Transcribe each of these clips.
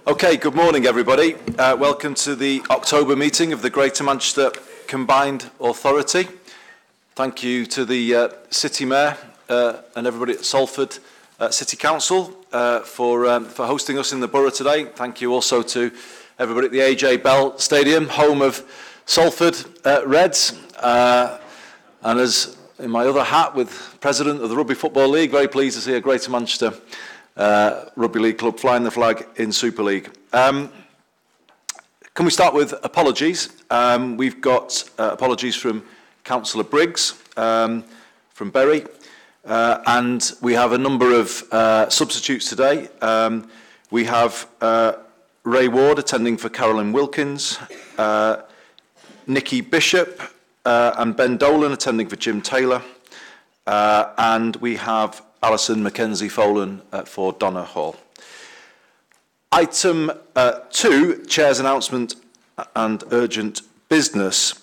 Okay, good morning everybody. Welcome to the October meeting of the Greater Manchester Combined Authority. Thank you to the City Mayor and everybody at Salford City Council for hosting us in the borough today. Thank you also to everybody at the AJ Bell Stadium, home of Salford Reds. And as in my other hat with President of the Rugby Football League, very pleased to see a Greater Manchester Rugby League club flying the flag in Super League. Can we start with apologies? We've got apologies from Councillor Briggs from Bury, and we have a number of substitutes today. We have Ray Ward attending for Carolyn Wilkins, Nikki Bishop and Ben Dolan attending for Jim Taylor, and we have Alison Mackenzie-Folan for Donna Hall. Item 2, Chair's announcement and urgent business.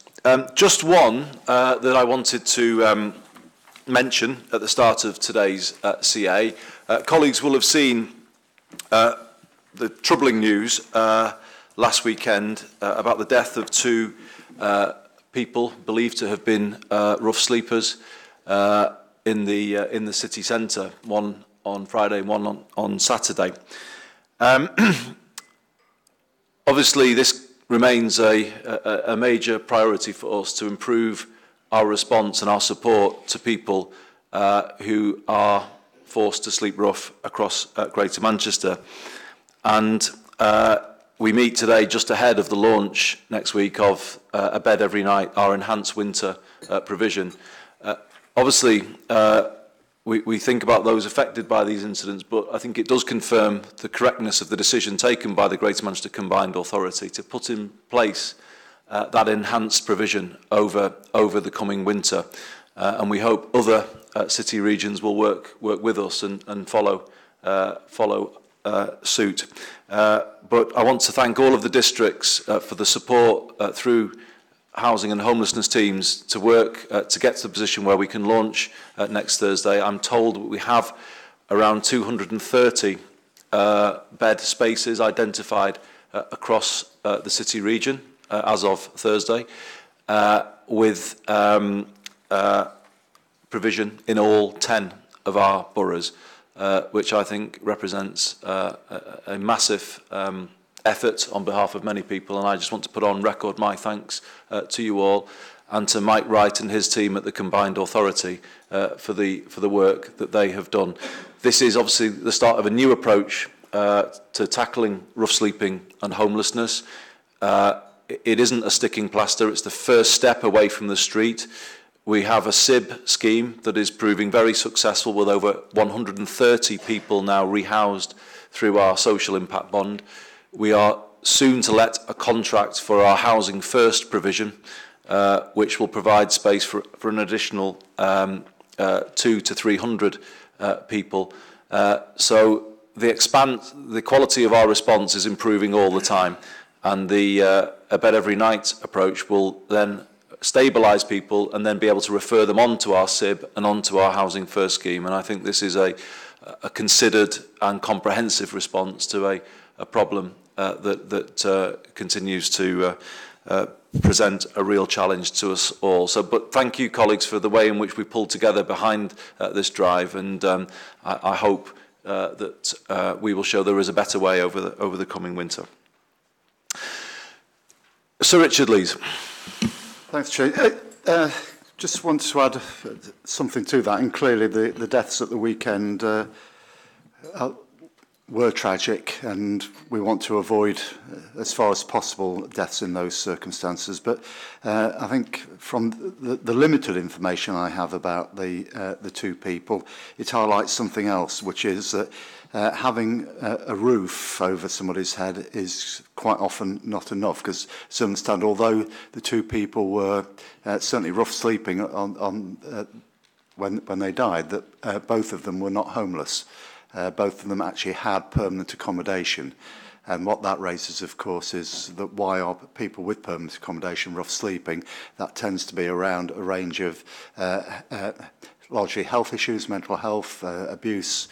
Just one that I wanted to mention at the start of today's CA. Colleagues will have seen the troubling news last weekend about the death of two people believed to have been rough sleepers in the city centre, one on Friday, one on Saturday. Obviously, this remains a major priority for us to improve our response and our support to people who are forced to sleep rough across Greater Manchester. And we meet today just ahead of the launch next week of A Bed Every Night, our enhanced winter provision. Obviously, we think about those affected by these incidents, but I think it does confirm the correctness of the decision taken by the Greater Manchester Combined Authority to put in place that enhanced provision over the coming winter. And we hope other city regions will work with us and follow suit. But I want to thank all of the districts for the support through housing and homelessness teams to work to get to the position where we can launch next Thursday. I'm told we have around 230 bed spaces identified across the city region as of Thursday, with provision in all 10 of our boroughs, which I think represents a massive effort on behalf of many people, and I just want to put on record my thanks to you all and to Mike Wright and his team at the Combined Authority for the work that they have done. This is obviously the start of a new approach to tackling rough sleeping and homelessness. It isn't a sticking plaster, it's the first step away from the street. We have a SIB scheme that is proving very successful, with over 130 people now rehoused through our social impact bond. We are soon to let a contract for our Housing First provision, which will provide space for an additional 200 to 300 people. So the quality of our response is improving all the time, and the A Bed Every Night approach will then stabilise people and then be able to refer them onto our SIB and onto our Housing First scheme. And I think this is a considered and comprehensive response to a problem that continues to present a real challenge to us all. But thank you, colleagues, for the way in which we pulled together behind this drive, and I hope that we will show there is a better way over the coming winter. Sir Richard Lees. Thanks, Chair. Just wanted to add something to that, and clearly the deaths at the weekend were tragic, and we want to avoid, as far as possible, deaths in those circumstances. But I think from the limited information I have about the two people, it highlights something else, which is that having a roof over somebody's head is quite often not enough, because to understand, although the two people were certainly rough sleeping when they died, that both of them were not homeless. Both of them actually had permanent accommodation. And what that raises, of course, is that why are people with permanent accommodation rough sleeping? That tends to be around a range of largely health issues, mental health, abuse,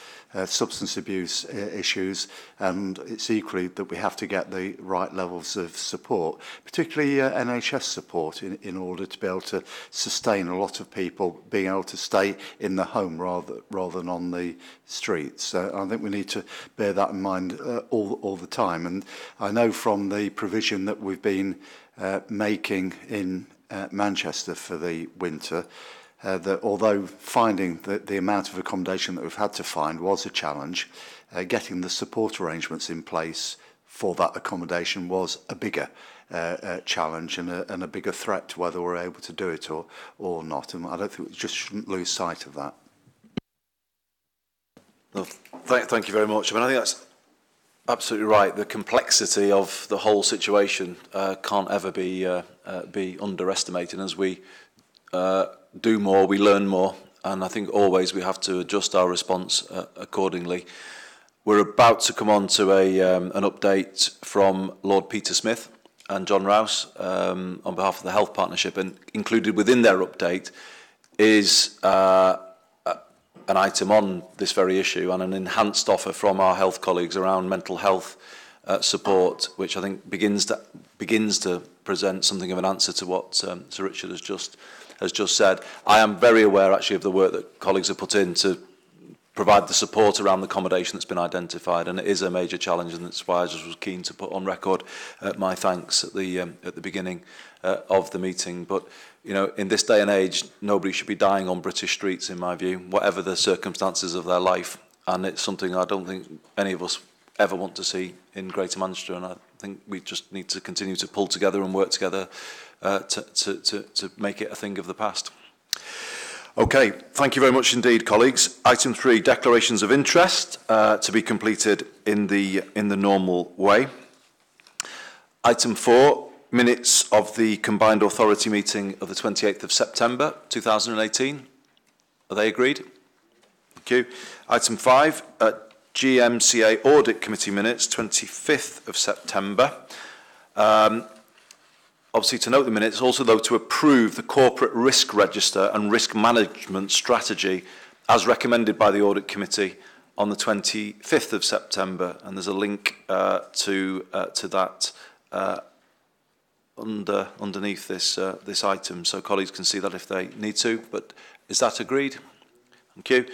substance abuse issues, and it's equally that we have to get the right levels of support, particularly NHS support in order to be able to sustain a lot of people being able to stay in the home rather than on the streets. So I think we need to bear that in mind all the time. And I know from the provision that we've been making in Manchester for the winter, that although finding the amount of accommodation that we've had to find was a challenge, getting the support arrangements in place for that accommodation was a bigger challenge and a bigger threat to whether we're able to do it or not. And I don't think we just shouldn't lose sight of that. Well, thank you very much. I mean, I think that's absolutely right. The complexity of the whole situation can't ever be underestimated. As we do more, we learn more, and I think always we have to adjust our response accordingly. We're about to come on to an update from Lord Peter Smith and John Rouse on behalf of the Health Partnership, and included within their update is an item on this very issue and an enhanced offer from our health colleagues around mental health support, which I think begins to present something of an answer to what Sir Richard has just said. I am very aware actually of the work that colleagues have put in to provide the support around the accommodation that's been identified, and it is a major challenge, and that's why I just was keen to put on record my thanks at the beginning of the meeting. But you know, in this day and age, nobody should be dying on British streets, in my view, whatever the circumstances of their life, and it's something I don't think any of us ever want to see in Greater Manchester, and I think we just need to continue to pull together and work together to make it a thing of the past. Okay, thank you very much indeed, colleagues. Item 3, declarations of interest to be completed in the normal way. Item 4, minutes of the combined authority meeting of the 28th of September 2018. Are they agreed? Thank you. Item 5, GMCA Audit Committee minutes, 25th of September. Obviously, to note the minutes, also, though, to approve the corporate risk register and risk management strategy as recommended by the Audit Committee on the 25th of September. And there's a link to that underneath this item, so colleagues can see that if they need to. But is that agreed? Thank you.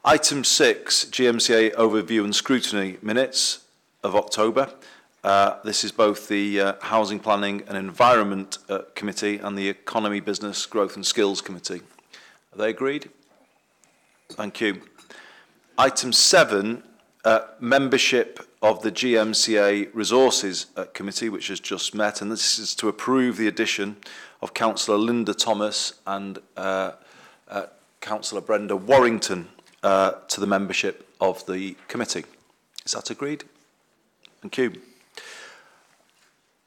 Item 6, GMCA overview and scrutiny minutes of October. This is both the Housing Planning and Environment Committee and the Economy, Business, Growth and Skills Committee. Are they agreed? Thank you. Item 7, membership of the GMCA Resources Committee, which has just met, and this is to approve the addition of Councillor Linda Thomas and Councillor Brenda Warrington to the membership of the committee. Is that agreed? Thank you.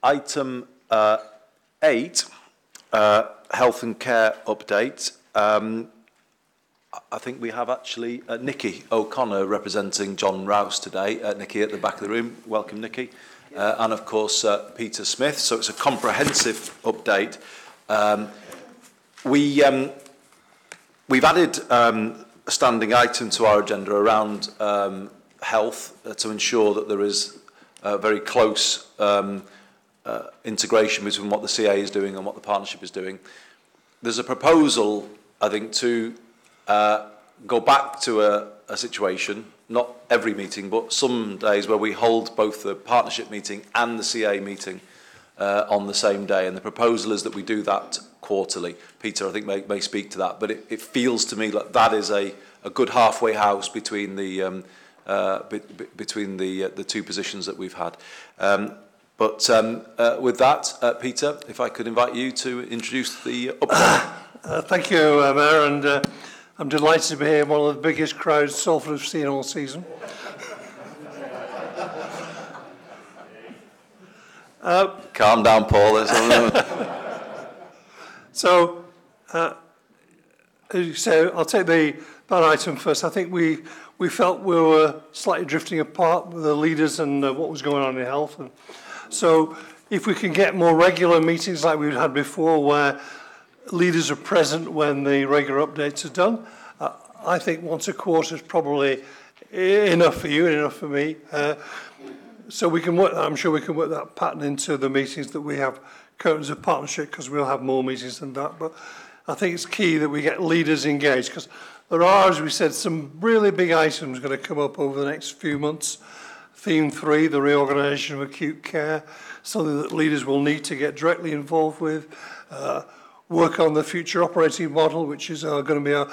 Item 8, health and care update. I think we have actually Nikki O'Connor representing John Rouse today. Nikki at the back of the room. Welcome, Nikki. And of course, Peter Smith. So it's a comprehensive update. We've added a standing item to our agenda around health to ensure that there is very close integration between what the CA is doing and what the partnership is doing. There's a proposal, I think, to go back to a situation, not every meeting, but some days where we hold both the partnership meeting and the CA meeting on the same day. And the proposal is that we do that quarterly. Peter, I think, may speak to that, but it feels to me like that is a good halfway house between the two positions that we've had. But with that, Peter, if I could invite you to introduce the update. Thank you, Mayor, and I'm delighted to be here. One of the biggest crowds Salford have seen all season. Calm down, Paul. So, as you say, I'll take that item first. I think we felt we were slightly drifting apart with the leaders and what was going on in health. And so if we can get more regular meetings like we've had before, where leaders are present when the regular updates are done, I think once a quarter is probably enough for you and enough for me. So we can work, I'm sure we can work that pattern into the meetings that we have currently as a partnership, because we'll have more meetings than that. But I think it's key that we get leaders engaged, because there are, as we said, some really big items going to come up over the next few months. Theme 3, the reorganisation of acute care, something that leaders will need to get directly involved with. Work on the future operating model, which is going to be our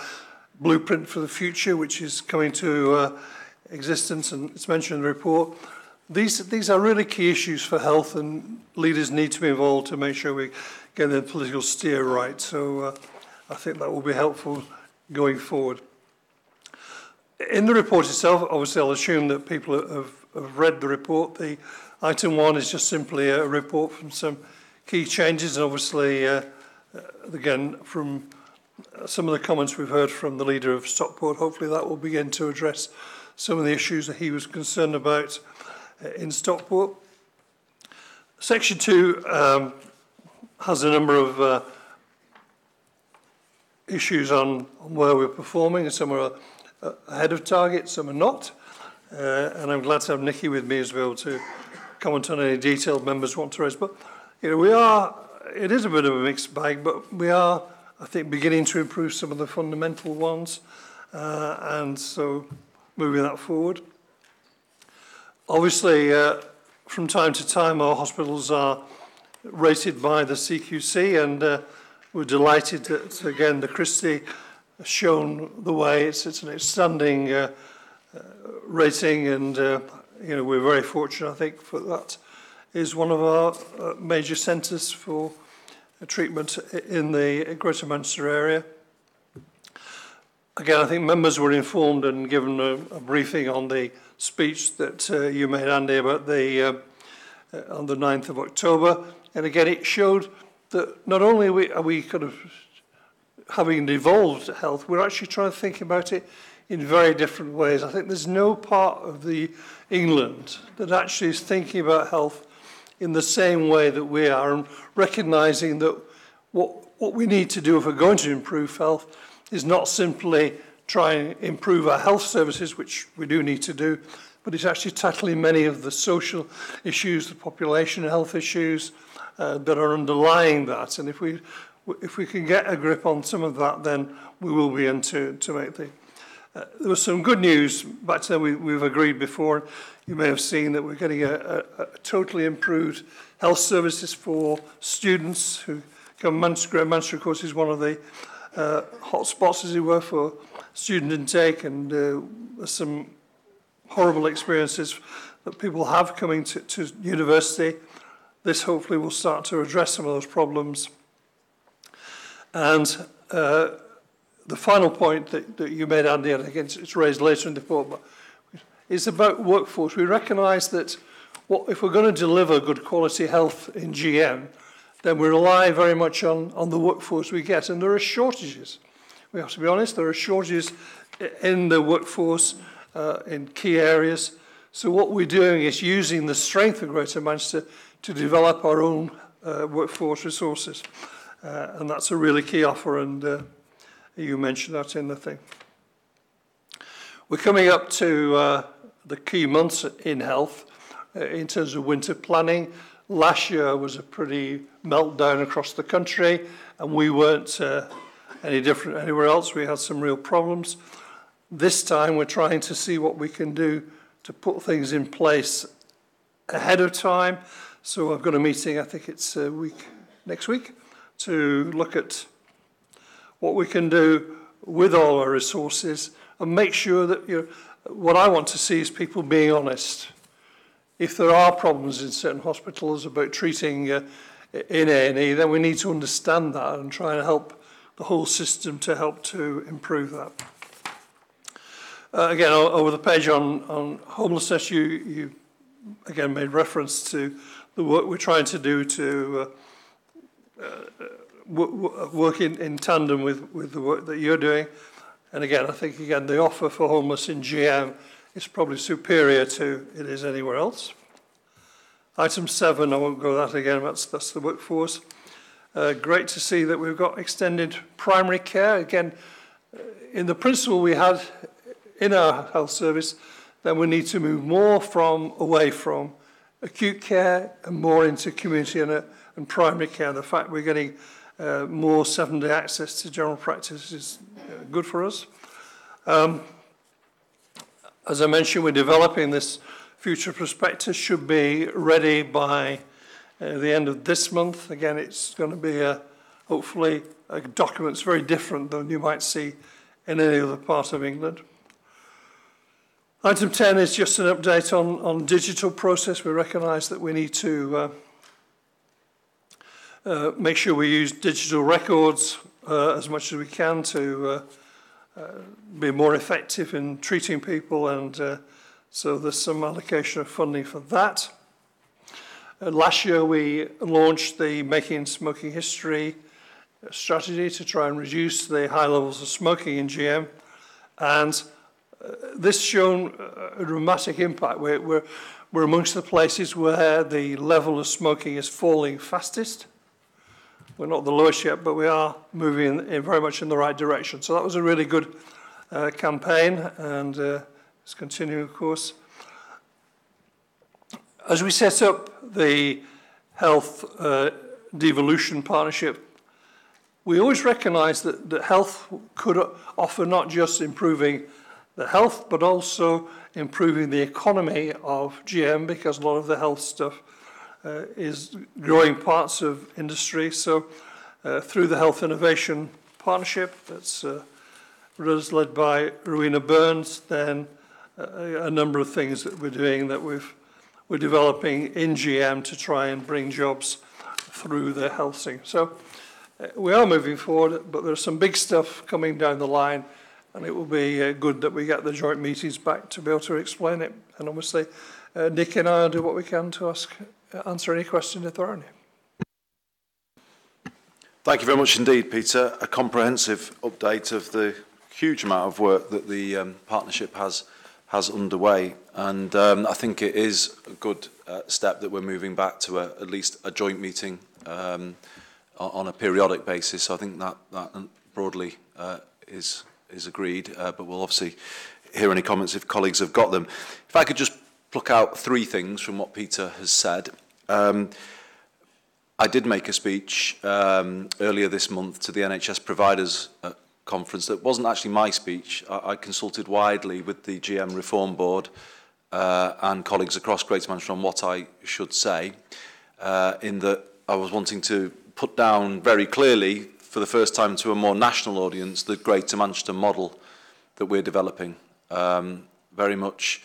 blueprint for the future, which is coming to existence, and it's mentioned in the report. These are really key issues for health, and leaders need to be involved to make sure we get the political steer right. So I think that will be helpful going forward. In the report itself, obviously I'll assume that people have read the report. The item 1 is just simply a report from some key changes, and obviously again from some of the comments we've heard from the leader of Stockport, hopefully that will begin to address some of the issues that he was concerned about in Stockport. Section 2 has a number of issues on where we're performing, and some are ahead of target, some are not. And I'm glad to have Nikki with me as well to comment on any detailed members want to raise. But you know, it is a bit of a mixed bag, but we are, I think, beginning to improve some of the fundamental ones, and so moving that forward. Obviously, from time to time, our hospitals are rated by the CQC, and we're delighted that, again, the Christie has shown the way. It's an outstanding rating, and you know, we're very fortunate, I think, for that. Is one of our major centres for treatment in the Greater Manchester area. Again, I think members were informed and given a briefing on the speech that you made, Andy, about the on the 9th of October. And again, it showed that not only are we kind of having evolved health, we're actually trying to think about it in very different ways. I think there's no part of the England that actually is thinking about health in the same way that we are, and recognising that what we need to do if we're going to improve health is not simply try and improve our health services, which we do need to do, but it's actually tackling many of the social issues, the population health issues that are underlying that. And if we can get a grip on some of that, then we will be able to make the... there was some good news back then. We've agreed before. You may have seen that we're getting a totally improved health services for students who come. Manchester, of course, is one of the hot spots, as it were, for student intake, and there's some horrible experiences that people have coming to university. This hopefully will start to address some of those problems. And the final point that you made, Andy, and again it's raised later in the report, but is about workforce. We recognise that if we're going to deliver good quality health in GM, then we rely very much on the workforce we get, and there are shortages. We have to be honest, there are shortages in the workforce in key areas. So what we're doing is using the strength of Greater Manchester to develop our own workforce resources. And that's a really key offer, and you mentioned that in the thing. We're coming up to the key months in health in terms of winter planning. Last year was a pretty meltdown across the country, and we weren't any different anywhere else. We had some real problems. This time we're trying to see what we can do to put things in place ahead of time. So I've got a meeting, I think it's next week, to look at what we can do with all our resources and make sure that, you know, what I want to see is people being honest. If there are problems in certain hospitals about treating in A&E, then we need to understand that and try and help the whole system to help to improve that. Again, over the page on homelessness, you again made reference to the work we're trying to do to work in tandem with the work that you're doing. And again, I think, again, the offer for homeless in GM is probably superior to it is anywhere else. Item 7, I won't go that again, that's the workforce. Great to see that we've got extended primary care. Again, in the principle we had in our health service, then we need to move more away from acute care and more into community and primary care. The fact we're getting more 7-day access to general practice is good for us. As I mentioned, we're developing this future prospectus, should be ready by the end of this month. Again, it's going to be hopefully a document that's very different than you might see in any other part of England. Item 10 is just an update on digital process. We recognise that we need to make sure we use digital records as much as we can to be more effective in treating people, and so there's some allocation of funding for that. Last year we launched the Making Smoking History strategy to try and reduce the high levels of smoking in GM, and this has shown a dramatic impact. We're amongst the places where the level of smoking is falling fastest. We're not the lowest yet, but we are moving very much in the right direction. So that was a really good campaign, and it's continuing, of course. As we set up the Health Devolution Partnership, we always recognise that health could offer not just improving the health, but also improving the economy of GM, because a lot of the health stuff is growing parts of industry. So through the Health Innovation Partnership, that's led by Rowena Burns, then a number of things that we're doing that we're developing in GM to try and bring jobs through the health thing. So we are moving forward, but there's some big stuff coming down the line, and it will be good that we get the joint meetings back to be able to explain it. And obviously, Nick and I will do what we can to answer any questions if there are any. Thank you very much indeed, Peter. A comprehensive update of the huge amount of work that the partnership has underway, and I think it is a good step that we're moving back to at least a joint meeting on a periodic basis. So I think that broadly is agreed, but we'll obviously hear any comments if colleagues have got them. If I could just pluck out 3 things from what Peter has said. I did make a speech earlier this month to the NHS Providers Conference. That wasn't actually my speech. I consulted widely with the GM Reform Board and colleagues across Greater Manchester on what I should say, in that I was wanting to put down very clearly, for the first time to a more national audience, the Greater Manchester model that we're developing. Very much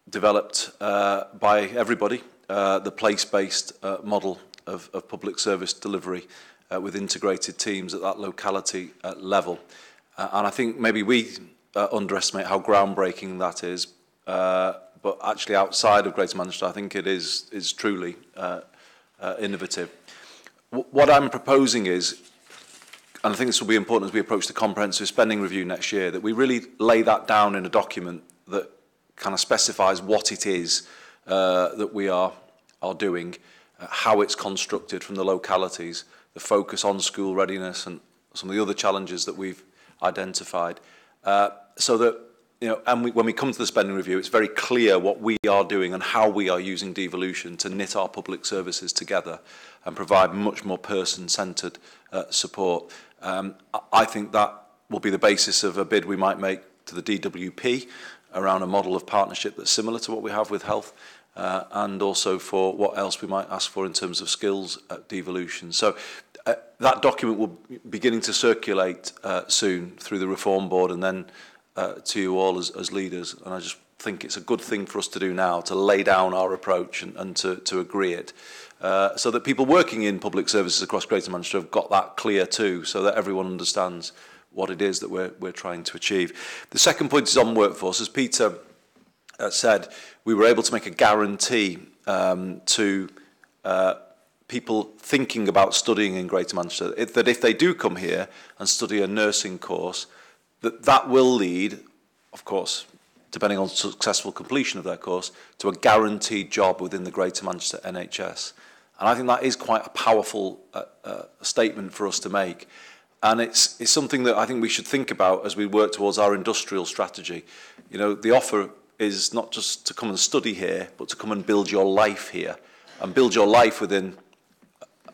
developed by everybody, the place-based model of public service delivery with integrated teams at that locality level. And I think maybe we underestimate how groundbreaking that is, but actually outside of Greater Manchester, I think it is truly innovative. What I'm proposing is, and I think this will be important as we approach the comprehensive spending review next year, that we really lay that down in a document that kind of specifies what it is that we are doing, how it's constructed from the localities, the focus on school readiness and some of the other challenges that we've identified, so that, you know, and when we come to the spending review, it's very clear what we are doing and how we are using devolution to knit our public services together and provide much more person-centred support. I think that will be the basis of a bid we might make to the DWP around a model of partnership that's similar to what we have with health, and also for what else we might ask for in terms of skills devolution. So that document will be beginning to circulate soon through the Reform Board and then to you all as leaders. And I just think it's a good thing for us to do now, to lay down our approach and to agree it, so that people working in public services across Greater Manchester have got that clear too, so that everyone understands what it is that we're trying to achieve. The second point is on workforce. As Peter said, we were able to make a guarantee to people thinking about studying in Greater Manchester, that if they do come here and study a nursing course, that will lead, of course, depending on successful completion of their course, to a guaranteed job within the Greater Manchester NHS. And I think that is quite a powerful statement for us to make. And it's something that I think we should think about as we work towards our industrial strategy. You know, the offer is not just to come and study here, but to come and build your life here, and build your life within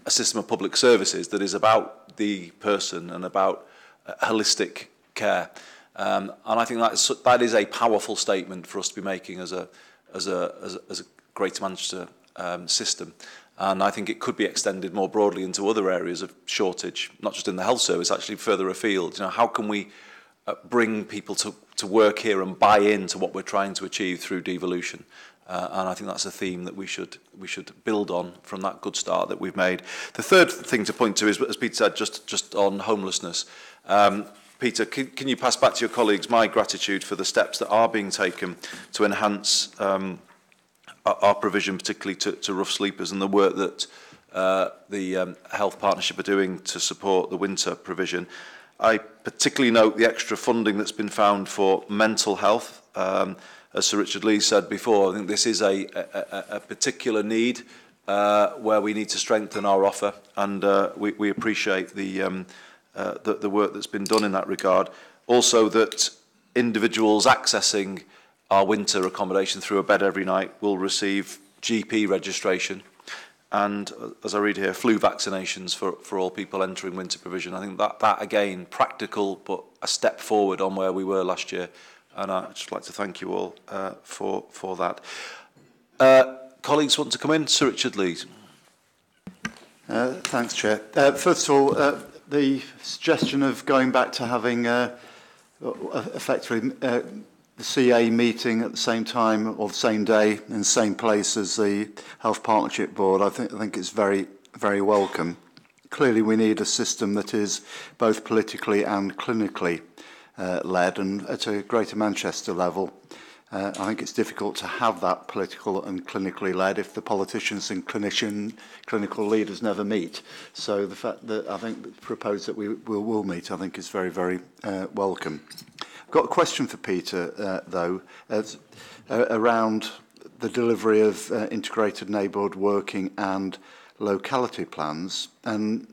a system of public services that is about the person and about holistic care. And I think that is a powerful statement for us to be making as a Greater Manchester system. And I think it could be extended more broadly into other areas of shortage, not just in the health service, actually further afield. You know, how can we bring people to work here and buy into what we're trying to achieve through devolution? And I think that's a theme that we should build on from that good start that we've made. The third thing to point to is, as Peter said, just on homelessness. Peter, can you pass back to your colleagues my gratitude for the steps that are being taken to enhance our provision, particularly to rough sleepers, and the work that the Health Partnership are doing to support the winter provision. I particularly note the extra funding that's been found for mental health. As Sir Richard Lee said before, I think this is a particular need where we need to strengthen our offer, and we appreciate the work that's been done in that regard. Also, that individuals accessing our winter accommodation through a bed every night will receive GP registration, and as I read here, flu vaccinations for all people entering winter provision. I think that again, practical, but a step forward on where we were last year, and I'd just like to thank you all for that. Colleagues want to come in? Sir Richard Lee. Thanks, Chair. First of all, the suggestion of going back to having effectively the CA meeting at the same time or the same day in the same place as the Health Partnership Board, I think it's very, very welcome. Clearly, we need a system that is both politically and clinically led, and at a Greater Manchester level, I think it's difficult to have that political and clinically led if the politicians and clinical leaders never meet. So the fact that I think proposed that we will meet, I think is very, very welcome. I've got a question for Peter, though, around the delivery of integrated neighbourhood working and locality plans. And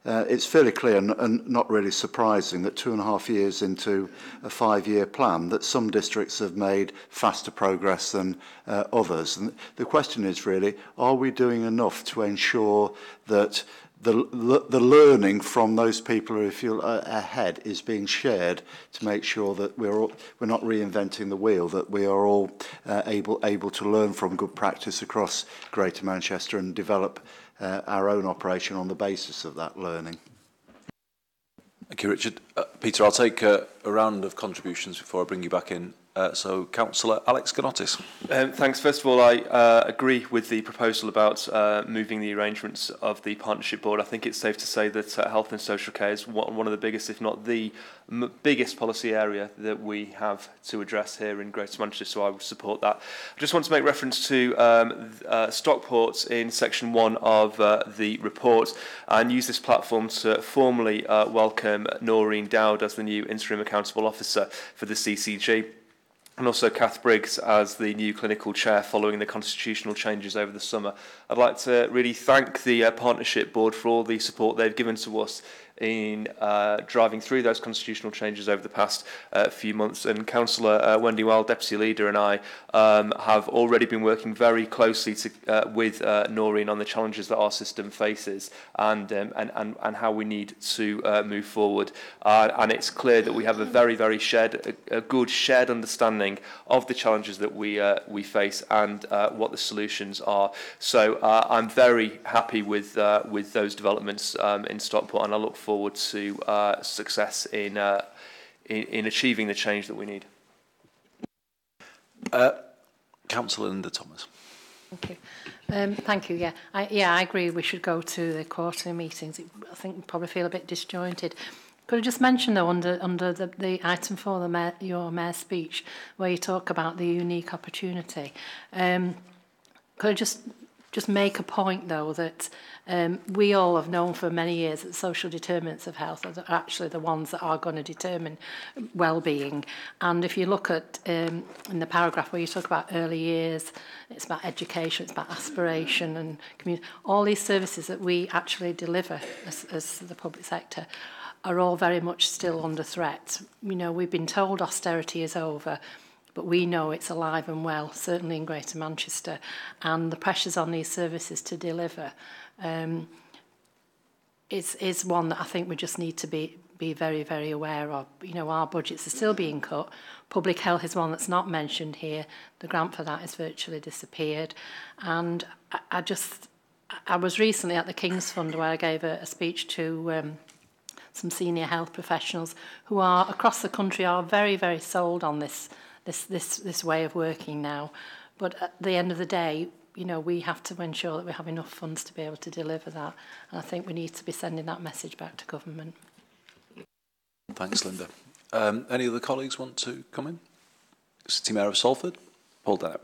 it's fairly clear and not really surprising that 2.5 years into a 5-year plan that some districts have made faster progress than others. And the question is really, are we doing enough to ensure that the learning from those people who feel ahead is being shared to make sure that we're not reinventing the wheel, that we are all able to learn from good practice across Greater Manchester and develop our own operation on the basis of that learning. Thank you, Richard. Peter, I'll take a round of contributions before I bring you back in. So, Councillor Alex Ganotis. Thanks. First of all, I agree with the proposal about moving the arrangements of the Partnership Board. I think it's safe to say that health and social care is one of the biggest, if not the biggest policy area that we have to address here in Greater Manchester, so I would support that. I just want to make reference to Stockport in section 1 of the report and use this platform to formally welcome Noreen Dowd as the new Interim Accountable Officer for the CCG. And also Kath Briggs as the new clinical chair following the constitutional changes over the summer. I'd like to really thank the Partnership Board for all the support they've given to us in driving through those constitutional changes over the past few months. And Councillor Wendy Wild, Deputy Leader, and I have already been working very closely with Noreen on the challenges that our system faces and how we need to move forward. And it's clear that we have a very, very good shared understanding of the challenges that we face and what the solutions are. So I'm very happy with those developments in Stockport, and I look forward to success in achieving the change that we need. Councillor Linda Thomas. Thank you. Thank you. Yeah, I agree. We should go to the quarterly meetings. I think we probably feel a bit disjointed. Could I just mention though, under the item 4, your mayor's speech, where you talk about the unique opportunity. Could I just make a point though that we all have known for many years that social determinants of health are actually the ones that are going to determine well-being. And if you look at in the paragraph where you talk about early years, it's about education, it's about aspiration and community, all these services that we actually deliver as the public sector are all very much still under threat. You know, we've been told austerity is over, but we know it's alive and well, certainly in Greater Manchester, and the pressures on these services to deliver is one that I think we just need to be very, very aware of. You know, our budgets are still being cut. Public health is one that's not mentioned here. The grant for that has virtually disappeared. And I was recently at the King's Fund where I gave a speech to some senior health professionals who are across the country are very, very sold on this way of working now. But at the end of the day, you know, we have to ensure that we have enough funds to be able to deliver that. And I think we need to be sending that message back to government. Thanks, Linda. Any other colleagues want to come in? City Mayor of Salford, Paul Dennett.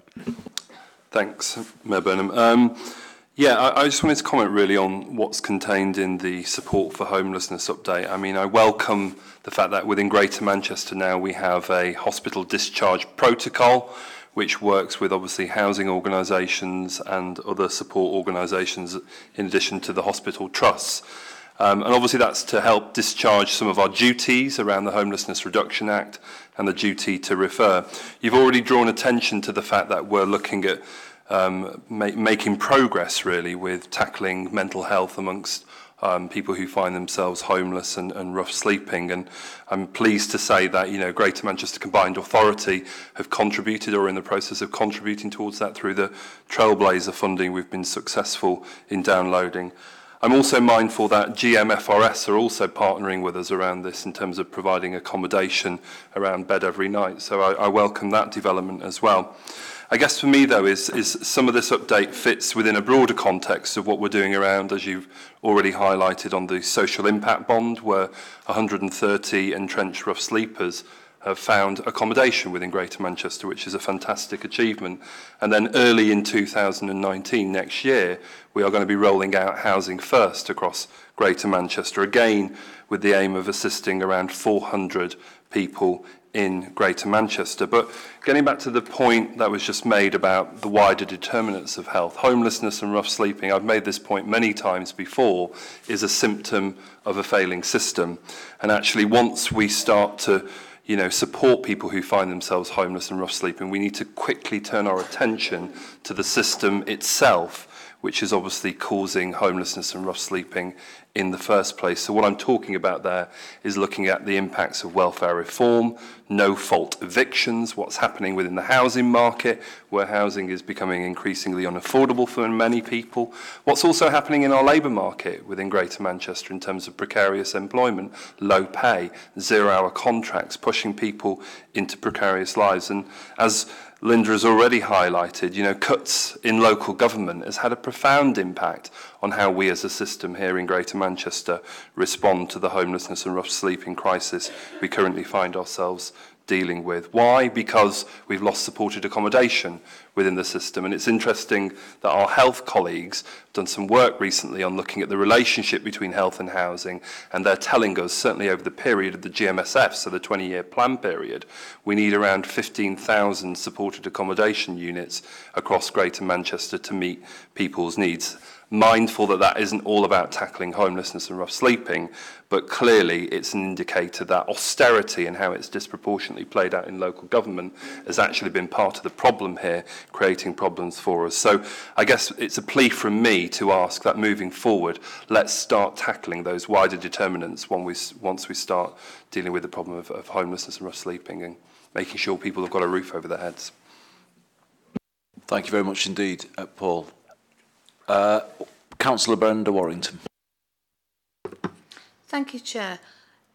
Thanks, Mayor Burnham. I just wanted to comment really on what's contained in the support for homelessness update. I mean, I welcome the fact that within Greater Manchester now we have a hospital discharge protocol which works with obviously housing organisations and other support organisations in addition to the hospital trusts. And obviously that's to help discharge some of our duties around the Homelessness Reduction Act and the duty to refer. You've already drawn attention to the fact that we're looking at making progress really with tackling mental health amongst people who find themselves homeless and rough sleeping. And I'm pleased to say that, you know, Greater Manchester Combined Authority have contributed or are in the process of contributing towards that through the Trailblazer funding we've been successful in downloading. I'm also mindful that GMFRS are also partnering with us around this in terms of providing accommodation around bed every night. So I welcome that development as well. I guess for me, though, is some of this update fits within a broader context of what we're doing around, as you've already highlighted, on the social impact bond, where 130 entrenched rough sleepers have found accommodation within Greater Manchester, which is a fantastic achievement. And then early in 2019, next year, we are going to be rolling out Housing First across Greater Manchester, again with the aim of assisting around 400 people in Greater Manchester. But getting back to the point that was just made about the wider determinants of health, homelessness and rough sleeping, I've made this point many times before, is a symptom of a failing system. And actually, once we start to support people who find themselves homeless and rough sleeping, we need to quickly turn our attention to the system itself, which is obviously causing homelessness and rough sleeping in the first place. So what I'm talking about there is looking at the impacts of welfare reform, no-fault evictions, what's happening within the housing market, where housing is becoming increasingly unaffordable for many people, what's also happening in our labour market within Greater Manchester in terms of precarious employment, low pay, zero-hour contracts, pushing people into precarious lives. And as Linda has already highlighted, cuts in local government has had a profound impact on how we as a system here in Greater Manchester respond to the homelessness and rough sleeping crisis we currently find ourselves dealing with. Why? Because we've lost supported accommodation within the system. And it's interesting that our health colleagues have done some work recently on looking at the relationship between health and housing, and they're telling us, certainly over the period of the GMSF, so the 20-year plan period, we need around 15,000 supported accommodation units across Greater Manchester to meet people's needs. Mindful that that isn't all about tackling homelessness and rough sleeping, but clearly it's an indicator that austerity and how it's disproportionately played out in local government has actually been part of the problem here, creating problems for us. So I guess it's a plea from me to ask that moving forward, let's start tackling those wider determinants once we start dealing with the problem of homelessness and rough sleeping and making sure people have got a roof over their heads. Thank you very much indeed, Paul. Councillor Brenda Warrington. Thank you, Chair.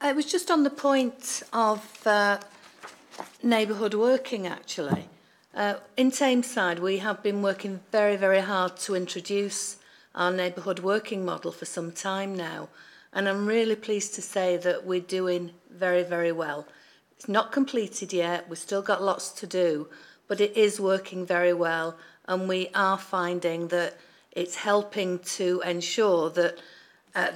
It was just on the point of neighbourhood working, actually. In Tameside, we have been working very, very hard to introduce our neighbourhood working model for some time now, and I'm really pleased to say that we're doing very, very well. It's not completed yet, we've still got lots to do, but it is working very well, and we are finding that it's helping to ensure that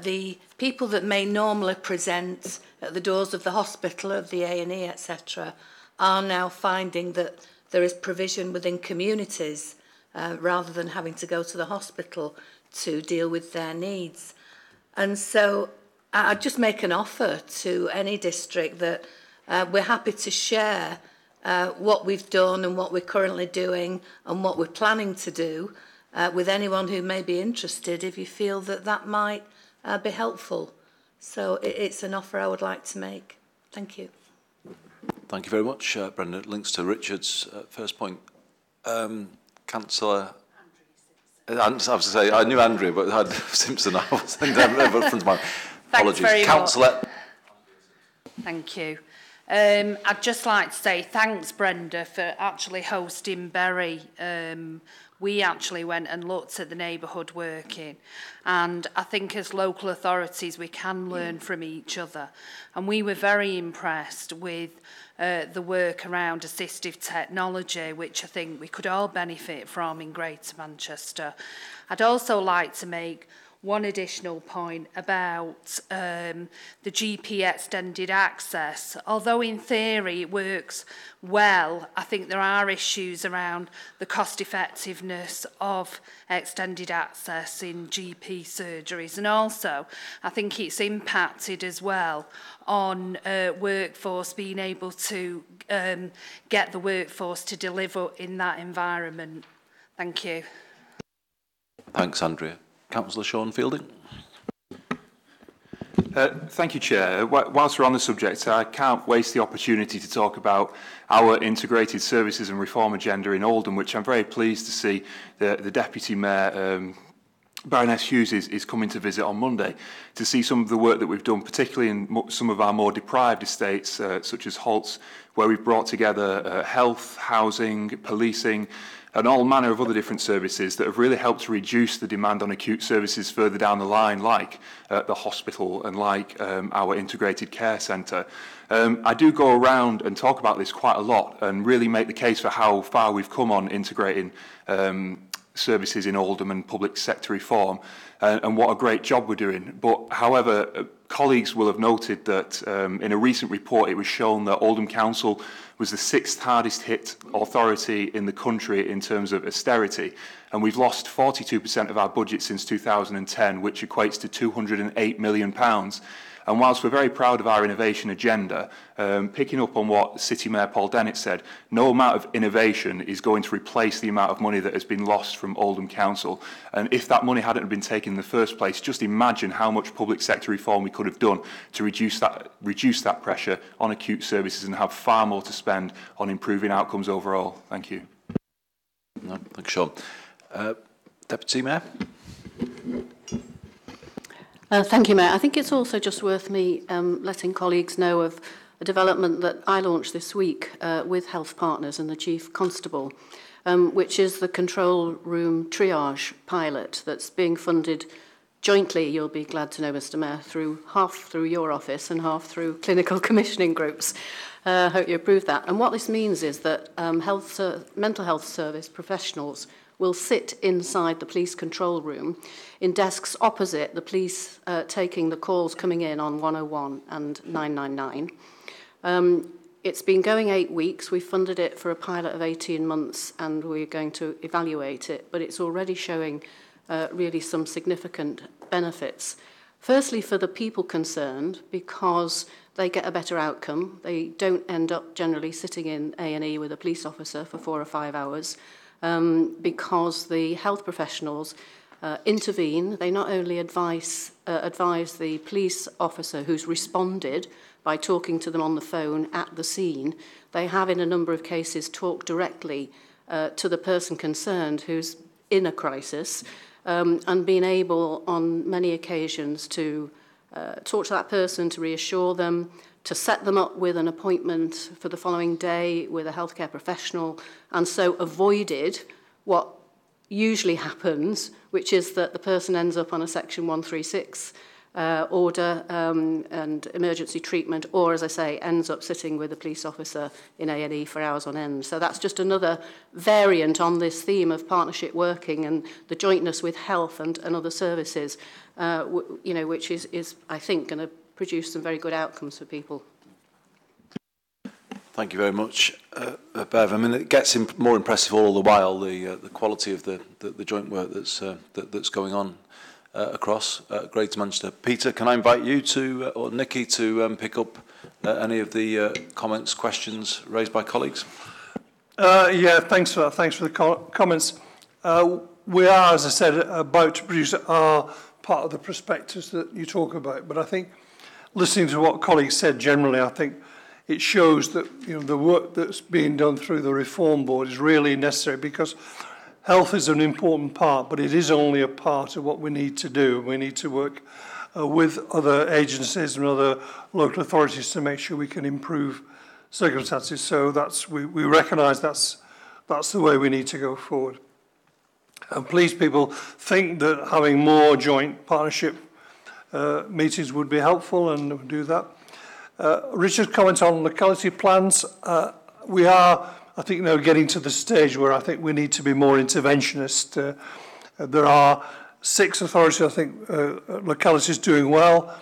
the people that may normally present at the doors of the hospital, of the A&E, etc., are now finding that there is provision within communities rather than having to go to the hospital to deal with their needs. And so I'd just make an offer to any district that we're happy to share what we've done and what we're currently doing and what we're planning to do with anyone who may be interested if you feel that that might be helpful. So it's an offer I would like to make. Thank you. Thank you very much, Brenda. It links to Richard's first point. Councillor... I was going to say, I knew Andrea, but I had Simpson. I was in front of my... Apologies. Councillor... Thank you. I'd just like to say thanks, Brenda, for actually hosting Bury. We actually went and looked at the neighbourhood working, and I think as local authorities we can learn from each other, and we were very impressed with the work around assistive technology, which I think we could all benefit from in Greater Manchester. I'd also like to make one additional point about the GP extended access. Although in theory it works well, I think there are issues around the cost effectiveness of extended access in GP surgeries, and also I think it's impacted as well on workforce being able to get the workforce to deliver in that environment. Thank you. Thanks, Andrea. Councillor Sean Fielding. Thank you, Chair. Whilst we're on the subject, I can't waste the opportunity to talk about our integrated services and reform agenda in Oldham, which I'm very pleased to see the Deputy Mayor, Baroness Hughes, is coming to visit on Monday to see some of the work that we've done, particularly in some of our more deprived estates, such as Holts, where we've brought together health, housing, policing, and all manner of other different services that have really helped to reduce the demand on acute services further down the line, like the hospital and like our integrated care centre. I do go around and talk about this quite a lot and really make the case for how far we've come on integrating services in Oldham and public sector reform, and what a great job we're doing. But however, colleagues will have noted that in a recent report it was shown that Oldham Council was the 6th hardest hit authority in the country in terms of austerity, and we've lost 42% of our budget since 2010, which equates to £208 million. And whilst we're very proud of our innovation agenda, picking up on what City Mayor Paul Dennett said, no amount of innovation is going to replace the amount of money that has been lost from Oldham Council. And if that money hadn't been taken in the first place, just imagine how much public sector reform we could have done to reduce that pressure on acute services and have far more to spend on improving outcomes overall. Thank you. No, thanks, Sean. Deputy Mayor. Thank you, Mayor. I think it's also just worth me letting colleagues know of a development that I launched this week with Health Partners and the Chief Constable, which is the control room triage pilot that's being funded jointly, you'll be glad to know, Mr Mayor, half through your office and half through clinical commissioning groups. Hope you approve that. And what this means is that mental health service professionals will sit inside the police control room in desks opposite the police taking the calls coming in on 101 and 999. It's been going 8 weeks. We funded it for a pilot of 18 months and we're going to evaluate it, but it's already showing really some significant benefits. Firstly, for the people concerned, because they get a better outcome. They don't end up generally sitting in A&E with a police officer for 4 or 5 hours. Because the health professionals intervene. They not only advise the police officer who's responded by talking to them on the phone at the scene, they have in a number of cases talked directly to the person concerned who's in a crisis and been able on many occasions to talk to that person, to reassure them, to set them up with an appointment for the following day with a healthcare professional, and so avoided what usually happens, which is that the person ends up on a Section 136 order and emergency treatment, or, as I say, ends up sitting with a police officer in A&E for hours on end. So that's just another variant on this theme of partnership working and the jointness with health and other services, which is, I think, going to produce some very good outcomes for people. Thank you very much, Bev. I mean, it gets more impressive all the while, the quality of the joint work that's going on across Greater Manchester. Peter, can I invite you to, or Nikki, to pick up any of the comments, questions raised by colleagues? Yeah, thanks for that. Thanks for the comments. We are, as I said, about to produce our part of the prospectus that you talk about. But I think, listening to what colleagues said generally, I think it shows that the work that's being done through the Reform Board is really necessary, because health is an important part, but it is only a part of what we need to do. We need to work with other agencies and other local authorities to make sure we can improve circumstances. So we recognise that's the way we need to go forward. And please, people think that having more joint partnership meetings would be helpful, and we'll do that. Richard's comment on locality plans. We are, I think, now getting to the stage where I think we need to be more interventionist. There are 6 authorities, I think, localities doing well.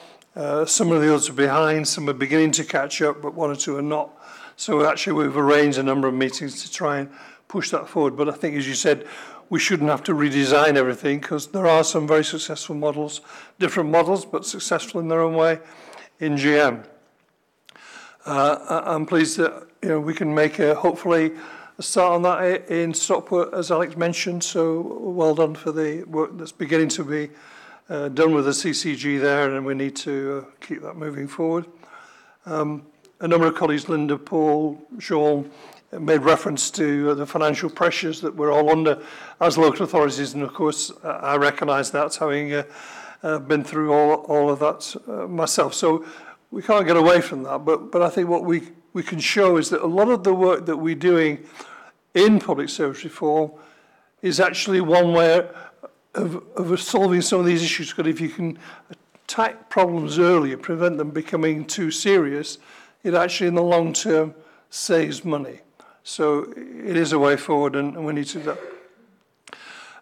Some of the others are behind, some are beginning to catch up, but 1 or 2 are not. So actually we've arranged a number of meetings to try and push that forward. But I think, as you said, we shouldn't have to redesign everything, because there are some very successful models, different models, but successful in their own way in GM. I'm pleased that we can make hopefully a start on that in Stockport, as Alex mentioned. So well done for the work that's beginning to be done with the CCG there, and we need to keep that moving forward. A number of colleagues, Linda, Paul, Sean, made reference to the financial pressures that we're all under as local authorities, and of course I recognise that, having been through all of that myself. So we can't get away from that, but I think what we can show is that a lot of the work that we're doing in public service reform is actually one way of solving some of these issues. Because if you can attack problems earlier, prevent them becoming too serious, it actually in the long term saves money. So it is a way forward, and we need to do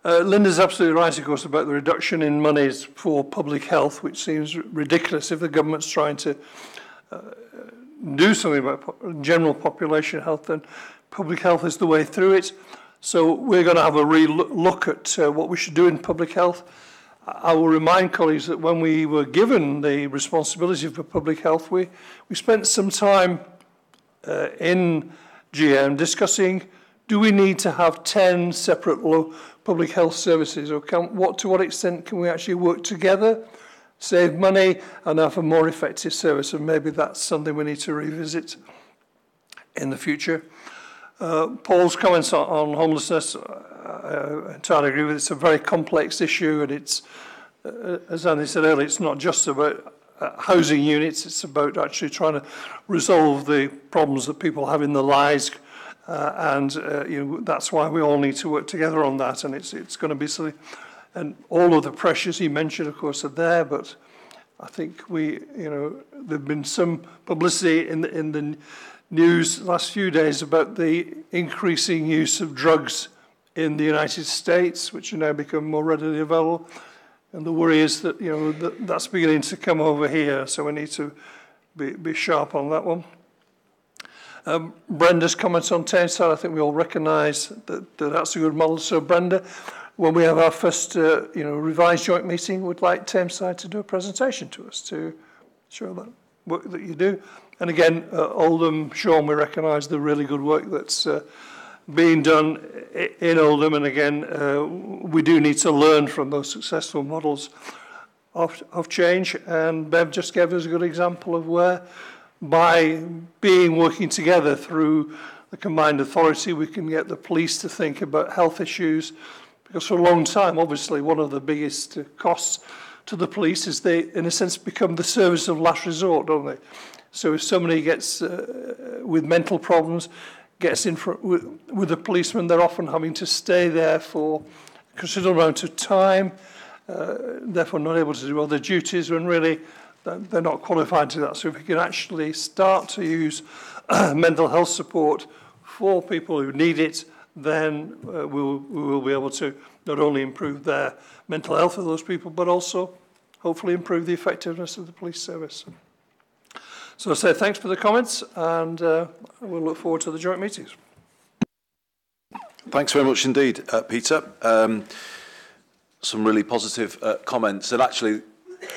that. Linda's absolutely right, of course, about the reduction in monies for public health, which seems ridiculous if the government's trying to do something about general population health, then public health is the way through it. So we're going to have a real look at what we should do in public health. I will remind colleagues that when we were given the responsibility for public health, we spent some time in GM discussing, do we need to have 10 separate public health services, or to what extent can we actually work together, save money, and have a more effective service? And maybe that's something we need to revisit in the future. Paul's comments on homelessness, I entirely agree with. It's a very complex issue, and it's, as Andy said earlier, it's not just about housing units. It's about actually trying to resolve the problems that people have in their lives, and that's why we all need to work together on that. And it's going to be silly. And all of the pressures he mentioned, of course, are there, but I think there've been some publicity in the news the last few days about the increasing use of drugs in the United States, which have now become more readily available. And the worry is that that's beginning to come over here, so we need to be sharp on that one. Brenda's comments on Tameside, I think we all recognise that that's a good model. So Brenda, when we have our first revised joint meeting, we'd like Tameside to do a presentation to us to show that work that you do. And again, Oldham, Sean, we recognise the really good work that's being done in Oldham, and again, we do need to learn from those successful models of change. And Bev just gave us a good example of where, by working together through the combined authority, we can get the police to think about health issues. Because for a long time, obviously, one of the biggest costs to the police is they, in a sense, become the service of last resort, don't they? So if somebody gets with mental problems, gets in with a policeman, they're often having to stay there for a considerable amount of time, therefore not able to do other duties, when really they're not qualified to that. So if we can actually start to use mental health support for people who need it, then we will be able to not only improve their mental health of those people, but also hopefully improve the effectiveness of the police service. So I say thanks for the comments, and we'll look forward to the joint meetings. some really positive comments. And actually,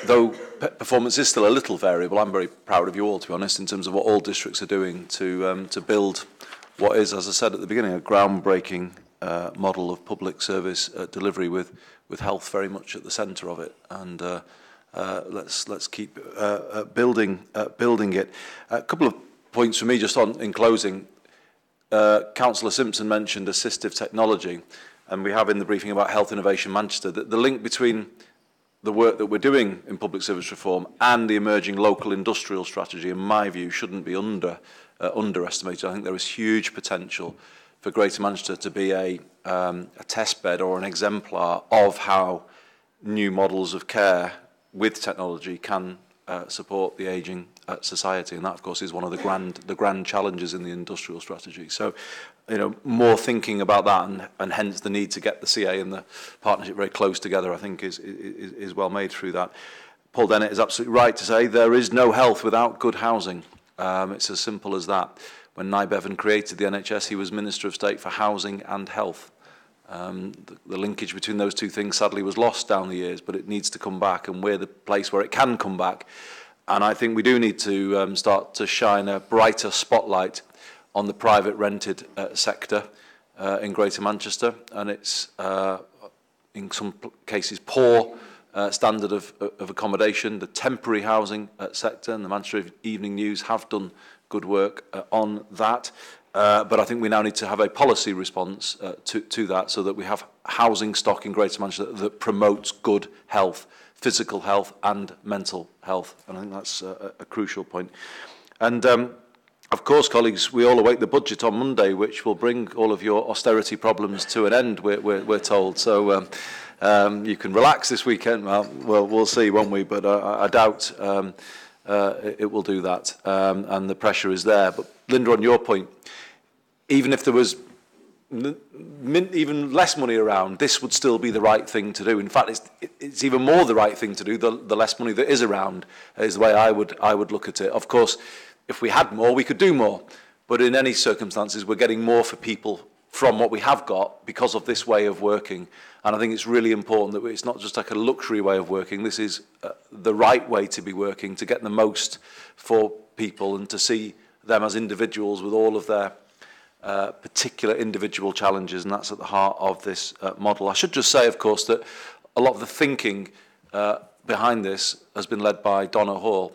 though performance is still a little variable, I'm very proud of you all, to be honest, in terms of what all districts are doing to build what is, as I said at the beginning, a groundbreaking model of public service delivery with health very much at the centre of it. And let's keep building it. A couple of points for me just on in closing. Councillor Simpson mentioned assistive technology, and we have in the briefing about Health Innovation Manchester that the link between the work that we're doing in public service reform and the emerging local industrial strategy, in my view, shouldn't be underestimated. I think there is huge potential for Greater Manchester to be a test bed or an exemplar of how new models of care with technology can support the ageing society, and that, of course, is one of the grand challenges in the industrial strategy. So, you know, more thinking about that, and hence the need to get the CA and the partnership very close together, I think, is well made through that. Paul Dennett is absolutely right to say there is no health without good housing. It's as simple as that. When Nye Bevan created the NHS, he was Minister of State for Housing and Health. The linkage between those two things sadly was lost down the years, but it needs to come back, and we're the place where it can come back. And I think we do need to start to shine a brighter spotlight on the private rented sector in Greater Manchester, and its in some cases poor standard of accommodation. The temporary housing sector and the Manchester Evening News have done good work on that. But I think we now need to have a policy response to that, so that we have housing stock in Greater Manchester that promotes good health, physical health and mental health. And I think that's a crucial point. And of course, colleagues, we all await the budget on Monday, which will bring all of your austerity problems to an end, we're told. So you can relax this weekend. Well, we'll see, won't we? But I doubt it will do that. And the pressure is there. But Linda, on your point, even if there was even less money around, this would still be the right thing to do. In fact, it's even more the right thing to do. The less money that is around is the way I would look at it. Of course, if we had more, we could do more. But in any circumstances, we're getting more for people from what we have got because of this way of working. And I think it's really important that it's not just like a luxury way of working. This is the right way to be working, to get the most for people and to see them as individuals with all of their particular individual challenges, and that's at the heart of this model. I should just say, of course, that a lot of the thinking behind this has been led by Donna Hall,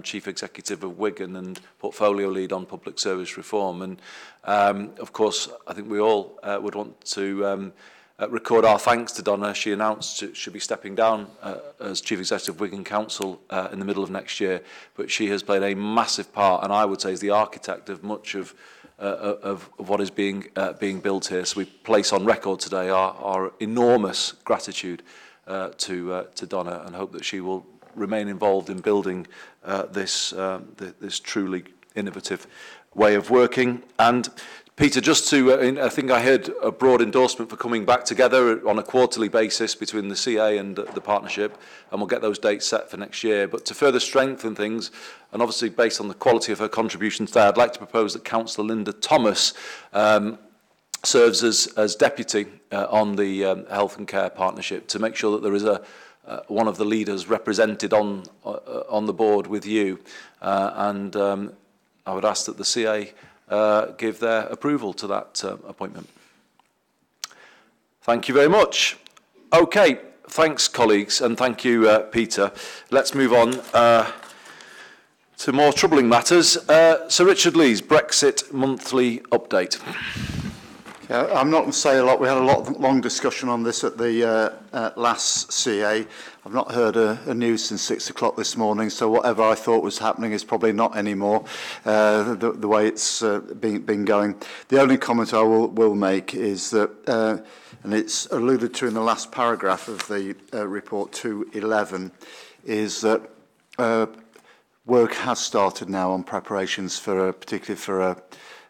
Chief Executive of Wigan and Portfolio Lead on Public Service Reform. And of course, I think we all would want to record our thanks to Donna. She announced she'll be stepping down as Chief Executive of Wigan Council in the middle of next year, but she has played a massive part, and I would say is the architect of much of what is being built here. So we place on record today our enormous gratitude to Donna, and hope that she will remain involved in building this truly innovative way of working. And Peter, just to, I think I heard a broad endorsement for coming back together on a quarterly basis between the CA and the partnership, and we'll get those dates set for next year. But to further strengthen things, and obviously based on the quality of her contributions today, I'd like to propose that Councillor Linda Thomas serves as deputy on the Health and Care Partnership, to make sure that there is one of the leaders represented on the board with you. And I would ask that the CA give their approval to that appointment. Thank you very much. Okay, thanks colleagues, and thank you Peter. Let's move on to more troubling matters. Sir Richard Lee's Brexit monthly update. Yeah, I'm not going to say a lot. We had a long discussion on this at the last CA. I've not heard a news since 6 o'clock this morning, so whatever I thought was happening is probably not anymore, the way it's been going. The only comment I will make is that, and it's alluded to in the last paragraph of the report 211, is that work has started now on preparations for particularly for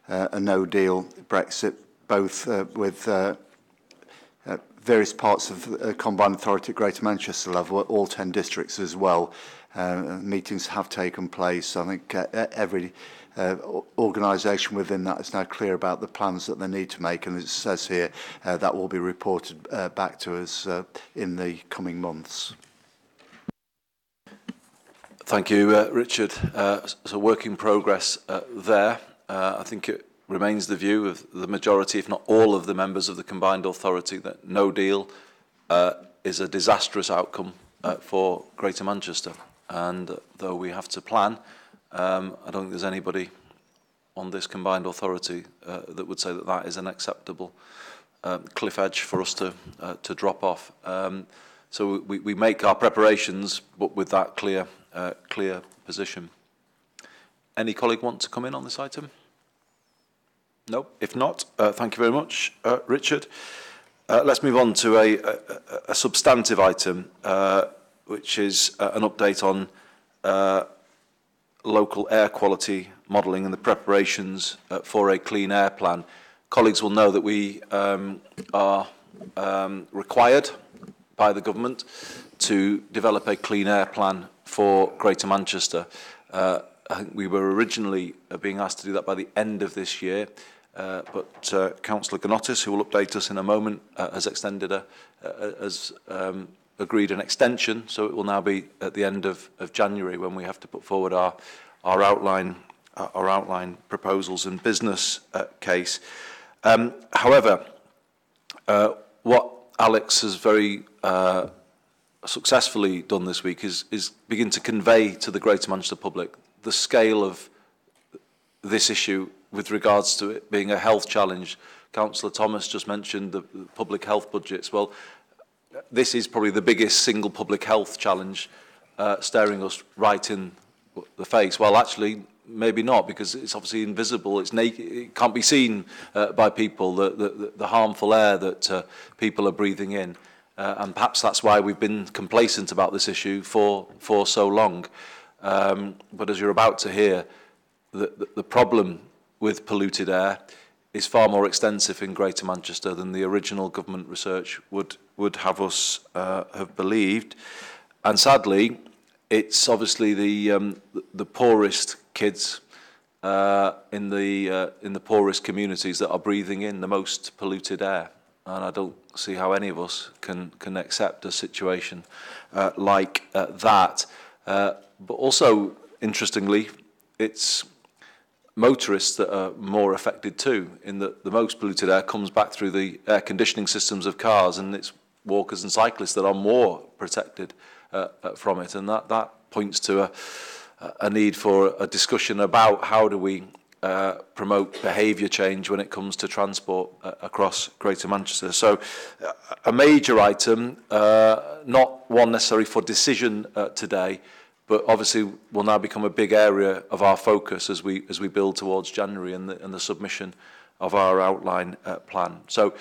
a no-deal Brexit, both with various parts of Combined Authority at Greater Manchester level, at all 10 districts as well. Meetings have taken place. I think every organisation within that is now clear about the plans that they need to make, and it says here that will be reported back to us in the coming months. Thank you, Richard. So work in progress there. I think it remains the view of the majority, if not all of the members of the combined authority, that no deal is a disastrous outcome for Greater Manchester. And though we have to plan, I don't think there's anybody on this combined authority that would say that that is an acceptable cliff edge for us to drop off. So we make our preparations, but with that clear position. Any colleague want to come in on this item? No. If not, thank you very much, Richard. Let's move on to a substantive item, which is an update on local air quality modelling and the preparations for a clean air plan. Colleagues will know that we are required by the government to develop a clean air plan for Greater Manchester. I think we were originally being asked to do that by the end of this year, but Councillor Ganotis, who will update us in a moment, has agreed an extension, so it will now be at the end of January when we have to put forward our outline proposals and business case. However, what Alex has very successfully done this week is begin to convey to the Greater Manchester public the scale of this issue with regards to it being a health challenge. Councillor Thomas just mentioned the public health budgets. Well, this is probably the biggest single public health challenge staring us right in the face. Well, actually, maybe not, because it's obviously invisible. It's naked. It can't be seen by people, the harmful air that people are breathing in. And perhaps that's why we've been complacent about this issue for so long. But as you're about to hear, the problem with polluted air is far more extensive in Greater Manchester than the original government research would have us have believed. And sadly, it's obviously the poorest kids in the poorest communities that are breathing in the most polluted air. And I don't see how any of us can accept a situation like that. But also, interestingly, it's motorists that are more affected too, in that the most polluted air comes back through the air conditioning systems of cars, and it's walkers and cyclists that are more protected from it. And that points to a need for a discussion about how do we promote behaviour change when it comes to transport across Greater Manchester. So a major item, not one necessary for decision today, but obviously will now become a big area of our focus as we build towards January and the submission of our outline plan. So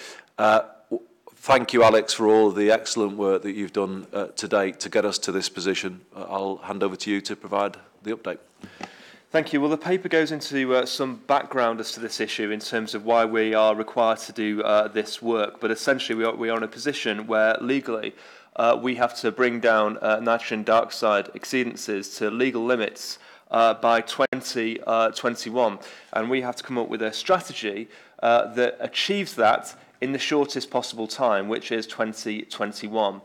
thank you, Alex, for all of the excellent work that you've done to date to get us to this position. I'll hand over to you to provide the update. Thank you. Well, the paper goes into some background as to this issue in terms of why we are required to do this work. But essentially, we are in a position where legally we have to bring down nitrogen dioxide exceedances to legal limits by 2021. And we have to come up with a strategy that achieves that in the shortest possible time, which is 2021.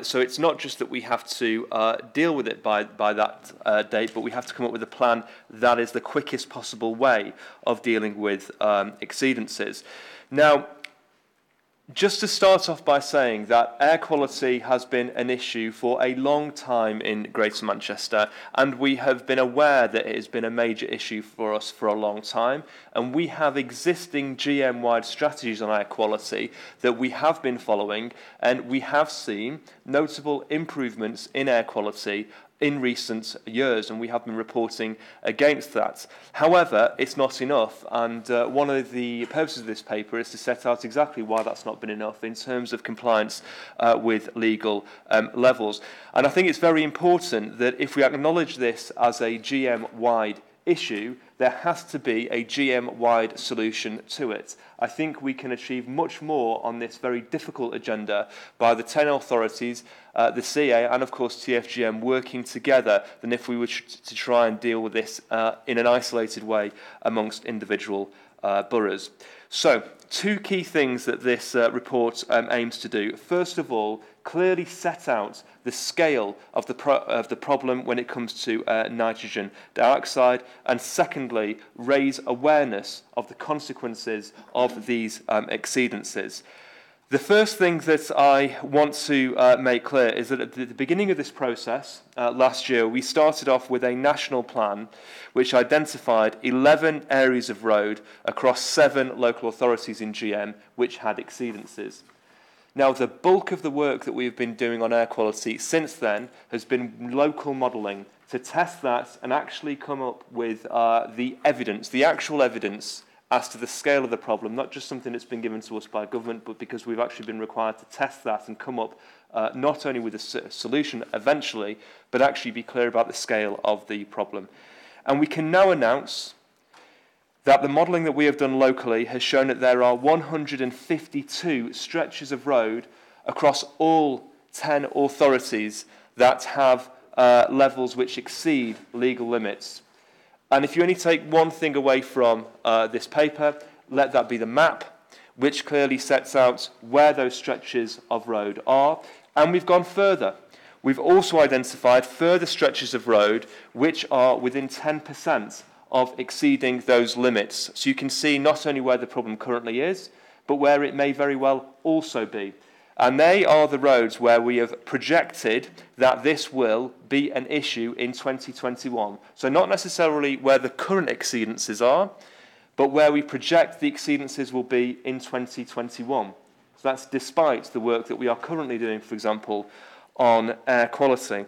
So it's not just that we have to deal with it by that date, but we have to come up with a plan that is the quickest possible way of dealing with exceedances. Now, just to start off by saying that air quality has been an issue for a long time in Greater Manchester, and we have been aware that it has been a major issue for us for a long time, and we have existing GM-wide strategies on air quality that we have been following, and we have seen notable improvements in air quality in recent years, and we have been reporting against that. However, it's not enough, and one of the purposes of this paper is to set out exactly why that's not been enough in terms of compliance with legal levels. And I think it's very important that if we acknowledge this as a GM-wide issue, there has to be a GM-wide solution to it. I think we can achieve much more on this very difficult agenda by the 10 authorities, the CA and of course TFGM working together than if we were to try and deal with this in an isolated way amongst individual boroughs. So, two key things that this report aims to do. First of all, clearly set out the scale of the problem when it comes to nitrogen dioxide, and secondly, raise awareness of the consequences of these exceedances. The first thing that I want to make clear is that at the beginning of this process, last year, we started off with a national plan which identified 11 areas of road across 7 local authorities in GM which had exceedances. Now, the bulk of the work that we've been doing on air quality since then has been local modelling to test that and actually come up with the evidence, the actual evidence as to the scale of the problem, not just something that's been given to us by government, but because we've actually been required to test that and come up not only with a solution eventually, but actually be clear about the scale of the problem. And we can now announce that the modelling that we have done locally has shown that there are 152 stretches of road across all 10 authorities that have levels which exceed legal limits. And if you only take one thing away from this paper, let that be the map, which clearly sets out where those stretches of road are. And we've gone further. We've also identified further stretches of road which are within 10% of exceeding those limits. So you can see not only where the problem currently is, but where it may very well also be. And they are the roads where we have projected that this will be an issue in 2021. So not necessarily where the current exceedances are, but where we project the exceedances will be in 2021. So that's despite the work that we are currently doing, for example, on air quality.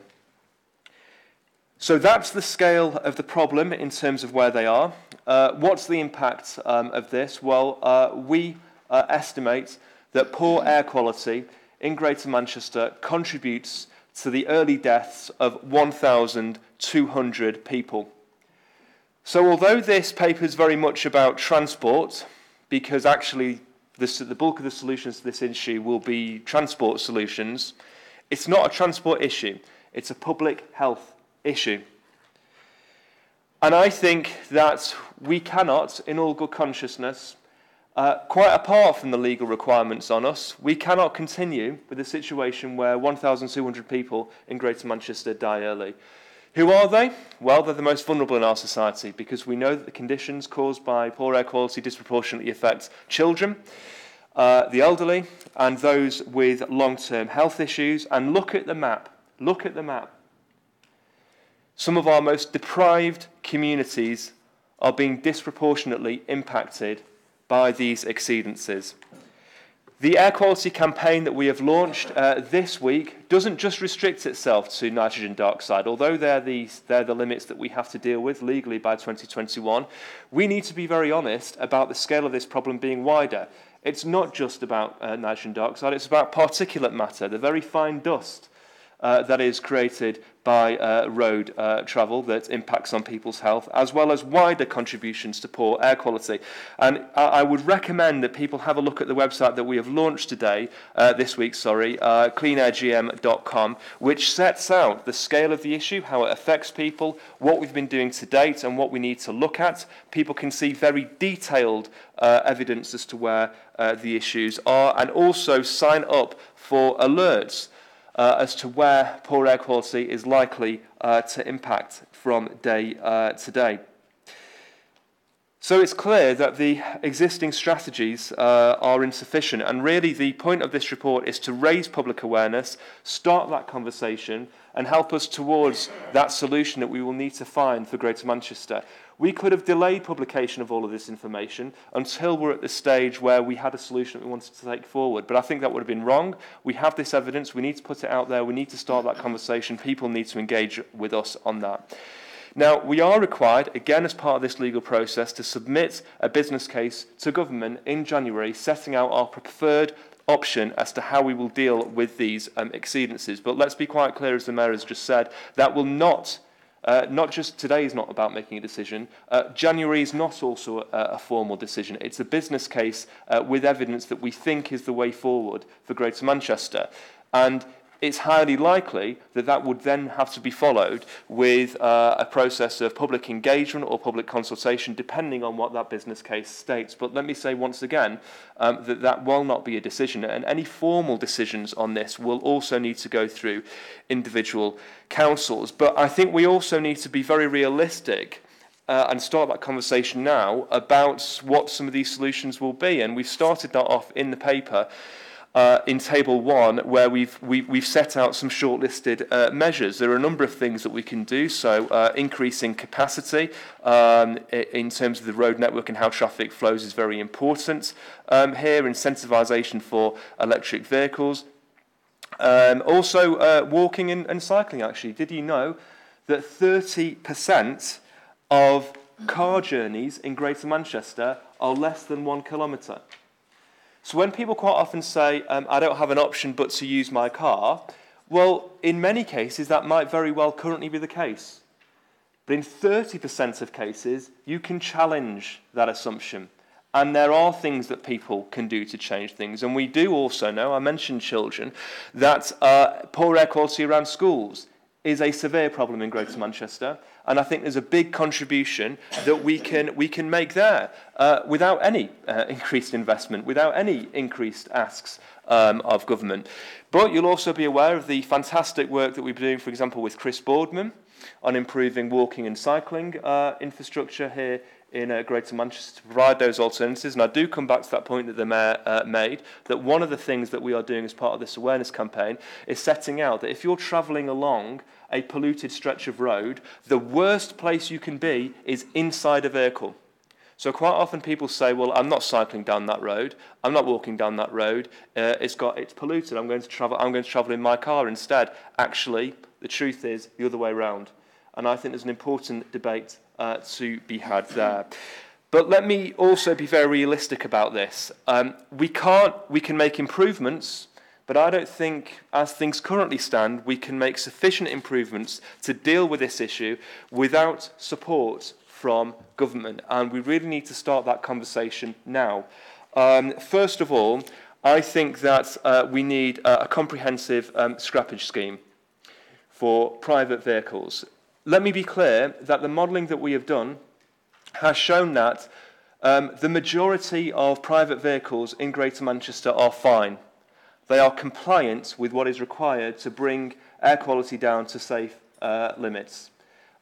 So that's the scale of the problem in terms of where they are. What's the impact of this? Well, we estimate that poor air quality in Greater Manchester contributes to the early deaths of 1,200 people. So although this paper is very much about transport, because actually the bulk of the solutions to this issue will be transport solutions, it's not a transport issue, it's a public health issue. And I think that we cannot, in all good consciousness, quite apart from the legal requirements on us, we cannot continue with a situation where 1,200 people in Greater Manchester die early. Who are they? Well, they're the most vulnerable in our society because we know that the conditions caused by poor air quality disproportionately affect children, the elderly, and those with long-term health issues. And look at the map. Look at the map. Some of our most deprived communities are being disproportionately impacted by these exceedances. The air quality campaign that we have launched this week doesn't just restrict itself to nitrogen dioxide, although they're the limits that we have to deal with legally by 2021. We need to be very honest about the scale of this problem being wider. It's not just about nitrogen dioxide, it's about particulate matter, the very fine dust that is created by road travel that impacts on people's health, as well as wider contributions to poor air quality. And I would recommend that people have a look at the website that we have launched this week, cleanairgm.com, which sets out the scale of the issue, how it affects people, what we've been doing to date, and what we need to look at. People can see very detailed evidence as to where the issues are, and also sign up for alerts as to where poor air quality is likely to impact from day to day. So it's clear that the existing strategies are insufficient, and really the point of this report is to raise public awareness, start that conversation, and help us towards that solution that we will need to find for Greater Manchester. We could have delayed publication of all of this information until we're at the stage where we had a solution that we wanted to take forward. But I think that would have been wrong. We have this evidence. We need to put it out there. We need to start that conversation. People need to engage with us on that. Now, we are required, again as part of this legal process, to submit a business case to government in January, setting out our preferred option as to how we will deal with these exceedances. But let's be quite clear, as the Mayor has just said, that will not Not just today is not about making a decision. January is not also a formal decision. It's a business case with evidence that we think is the way forward for Greater Manchester. And it's highly likely that that would then have to be followed with a process of public engagement or public consultation, depending on what that business case states. But let me say once again that will not be a decision, and any formal decisions on this will also need to go through individual councils. But I think we also need to be very realistic and start that conversation now about what some of these solutions will be. And we've started that off in the paper in Table 1, where we've set out some shortlisted measures. There are a number of things that we can do. So increasing capacity in terms of the road network and how traffic flows is very important. Here, incentivisation for electric vehicles. Also walking and cycling, actually. Did you know that 30% of car journeys in Greater Manchester are less than 1 kilometre? So when people quite often say, I don't have an option but to use my car, well, in many cases, that might very well currently be the case. But in 30% of cases, you can challenge that assumption. And there are things that people can do to change things. And we do also know, I mentioned children, that poor air quality around schools is a severe problem in Greater Manchester. And I think there's a big contribution that we can make there without any increased investment, without any increased asks of government. But you'll also be aware of the fantastic work that we've been doing, for example, with Chris Boardman on improving walking and cycling infrastructure here in Greater Manchester to provide those alternatives. And I do come back to that point that the Mayor made, that one of the things that we are doing as part of this awareness campaign is setting out that if you're travelling along a polluted stretch of road, the worst place you can be is inside a vehicle. So quite often people say, well, I'm not cycling down that road, I'm not walking down that road, it's polluted, I'm going to travel in my car instead. Actually, the truth is the other way around. And I think there's an important debate to be had there. But let me also be very realistic about this. We can make improvements, but I don't think, as things currently stand, we can make sufficient improvements to deal with this issue without support from government. And we really need to start that conversation now. First of all, I think that we need a comprehensive scrappage scheme for private vehicles. Let me be clear that the modelling that we have done has shown that the majority of private vehicles in Greater Manchester are fine. They are compliant with what is required to bring air quality down to safe limits.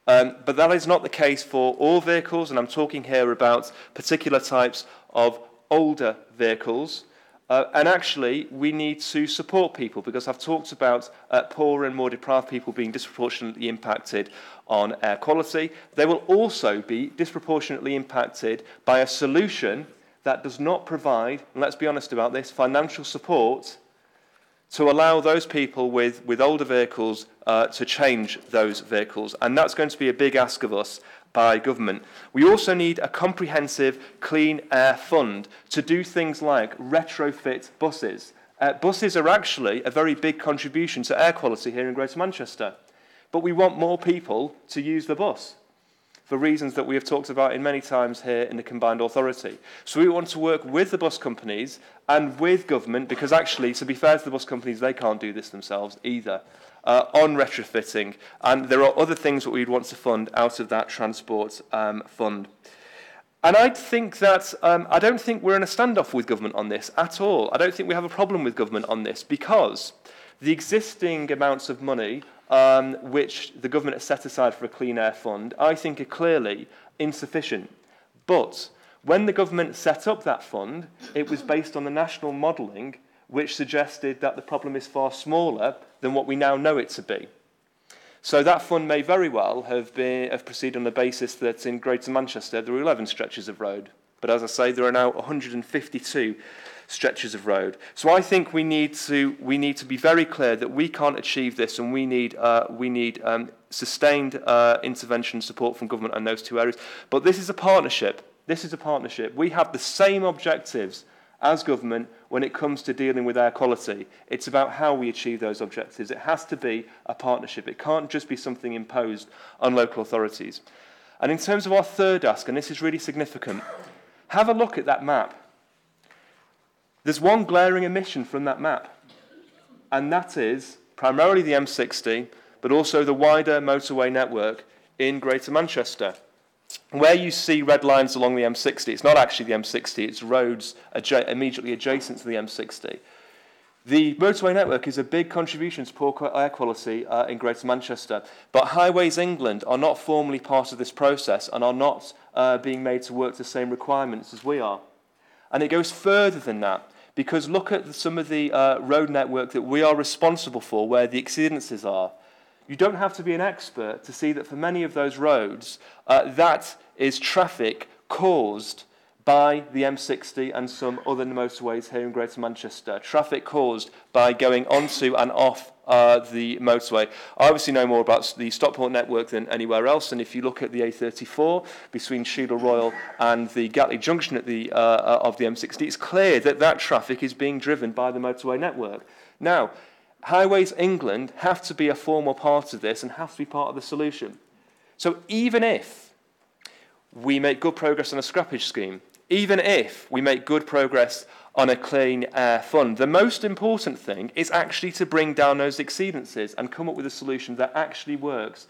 But that is not the case for all vehicles, and I'm talking here about particular types of older vehicles. And actually, we need to support people, because I've talked about poorer and more deprived people being disproportionately impacted on air quality. They will also be disproportionately impacted by a solution that does not provide, and let's be honest about this, financial support to allow those people with older vehicles to change those vehicles. And that's going to be a big ask of us by government. We also need a comprehensive clean air fund to do things like retrofit buses. Buses are actually a very big contribution to air quality here in Greater Manchester. But we want more people to use the bus for reasons that we have talked about in many times here in the Combined Authority. So we want to work with the bus companies and with government, because actually, to be fair to the bus companies, they can't do this themselves either, on retrofitting. And there are other things that we'd want to fund out of that transport fund. And I think that, I don't think we're in a standoff with government on this at all. I don't think we have a problem with government on this, because the existing amounts of money which the government has set aside for a clean air fund, I think are clearly insufficient. But when the government set up that fund, it was based on the national modelling, which suggested that the problem is far smaller than what we now know it to be. So that fund may very well have proceeded on the basis that in Greater Manchester there were 11 stretches of road. But as I say, there are now 152 stretches of road. So I think we need to be very clear that we can't achieve this, and we need sustained intervention support from government on those two areas. But this is a partnership. This is a partnership. We have the same objectives as government when it comes to dealing with air quality. It's about how we achieve those objectives. It has to be a partnership. It can't just be something imposed on local authorities. And in terms of our third ask, and this is really significant, have a look at that map. There's one glaring omission from that map, and that is primarily the M60, but also the wider motorway network in Greater Manchester. Where you see red lines along the M60, it's not actually the M60, it's roads immediately adjacent to the M60. The motorway network is a big contribution to poor air quality in Greater Manchester, but Highways England are not formally part of this process and are not being made to work to the same requirements as we are. And it goes further than that, because look at some of the road network that we are responsible for, where the exceedances are. You don't have to be an expert to see that for many of those roads, that is traffic caused by the M60 and some other motorways here in Greater Manchester. Traffic caused by going onto and off the motorway. I obviously know more about the Stockport network than anywhere else, and if you look at the A34 between Cheadle Royal and the Gatley Junction at the, of the M60, it's clear that that traffic is being driven by the motorway network. Now, Highways England have to be a formal part of this and have to be part of the solution. So even if we make good progress on a scrappage scheme, even if we make good progress on a clean air fund, the most important thing is actually to bring down those exceedances and come up with a solution that actually works.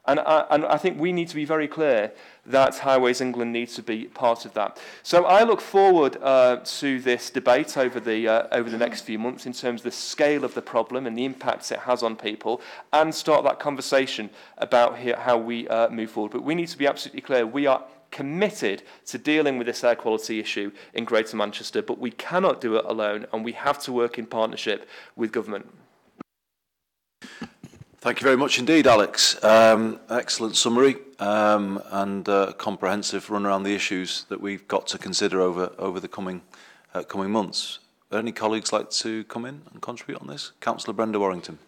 And I think we need to be very clear that Highways England needs to be part of that. So I look forward to this debate over the next few months in terms of the scale of the problem and the impacts it has on people, and start that conversation about how we move forward. But we need to be absolutely clear. We are committed to dealing with this air quality issue in Greater Manchester, but we cannot do it alone, and we have to work in partnership with government. Thank you very much indeed, Alex. Excellent summary and comprehensive run around the issues that we've got to consider over the coming months. Are any colleagues like to come in and contribute on this? Councillor Brenda Warrington.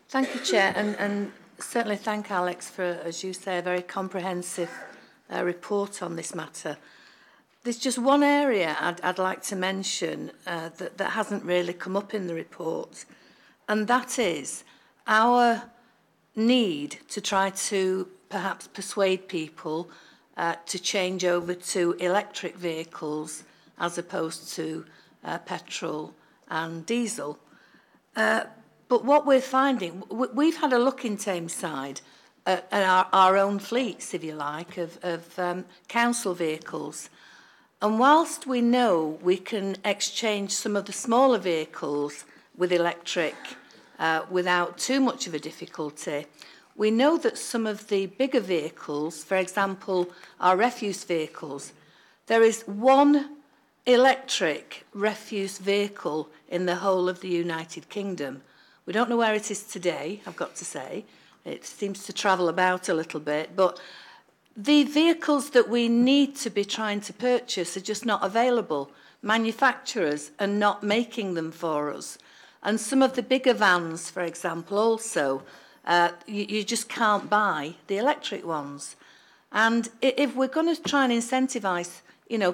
Thank you, Chair, and certainly thank Alex for, as you say, a very comprehensive report on this matter. There's just one area I'd like to mention that hasn't really come up in the report, and that is our need to try to perhaps persuade people to change over to electric vehicles as opposed to petrol and diesel. But what we're finding, we've had a look in Tameside at our own fleets, if you like, of council vehicles. And whilst we know we can exchange some of the smaller vehicles with electric without too much of a difficulty, we know that some of the bigger vehicles, for example, our refuse vehicles, there is one electric refuse vehicle in the whole of the United Kingdom. We don't know where it is today, I've got to say. It seems to travel about a little bit, but the vehicles that we need to be trying to purchase are just not available. Manufacturers are not making them for us. And some of the bigger vans, for example, also, you just can't buy the electric ones. And if we're going to try and incentivise,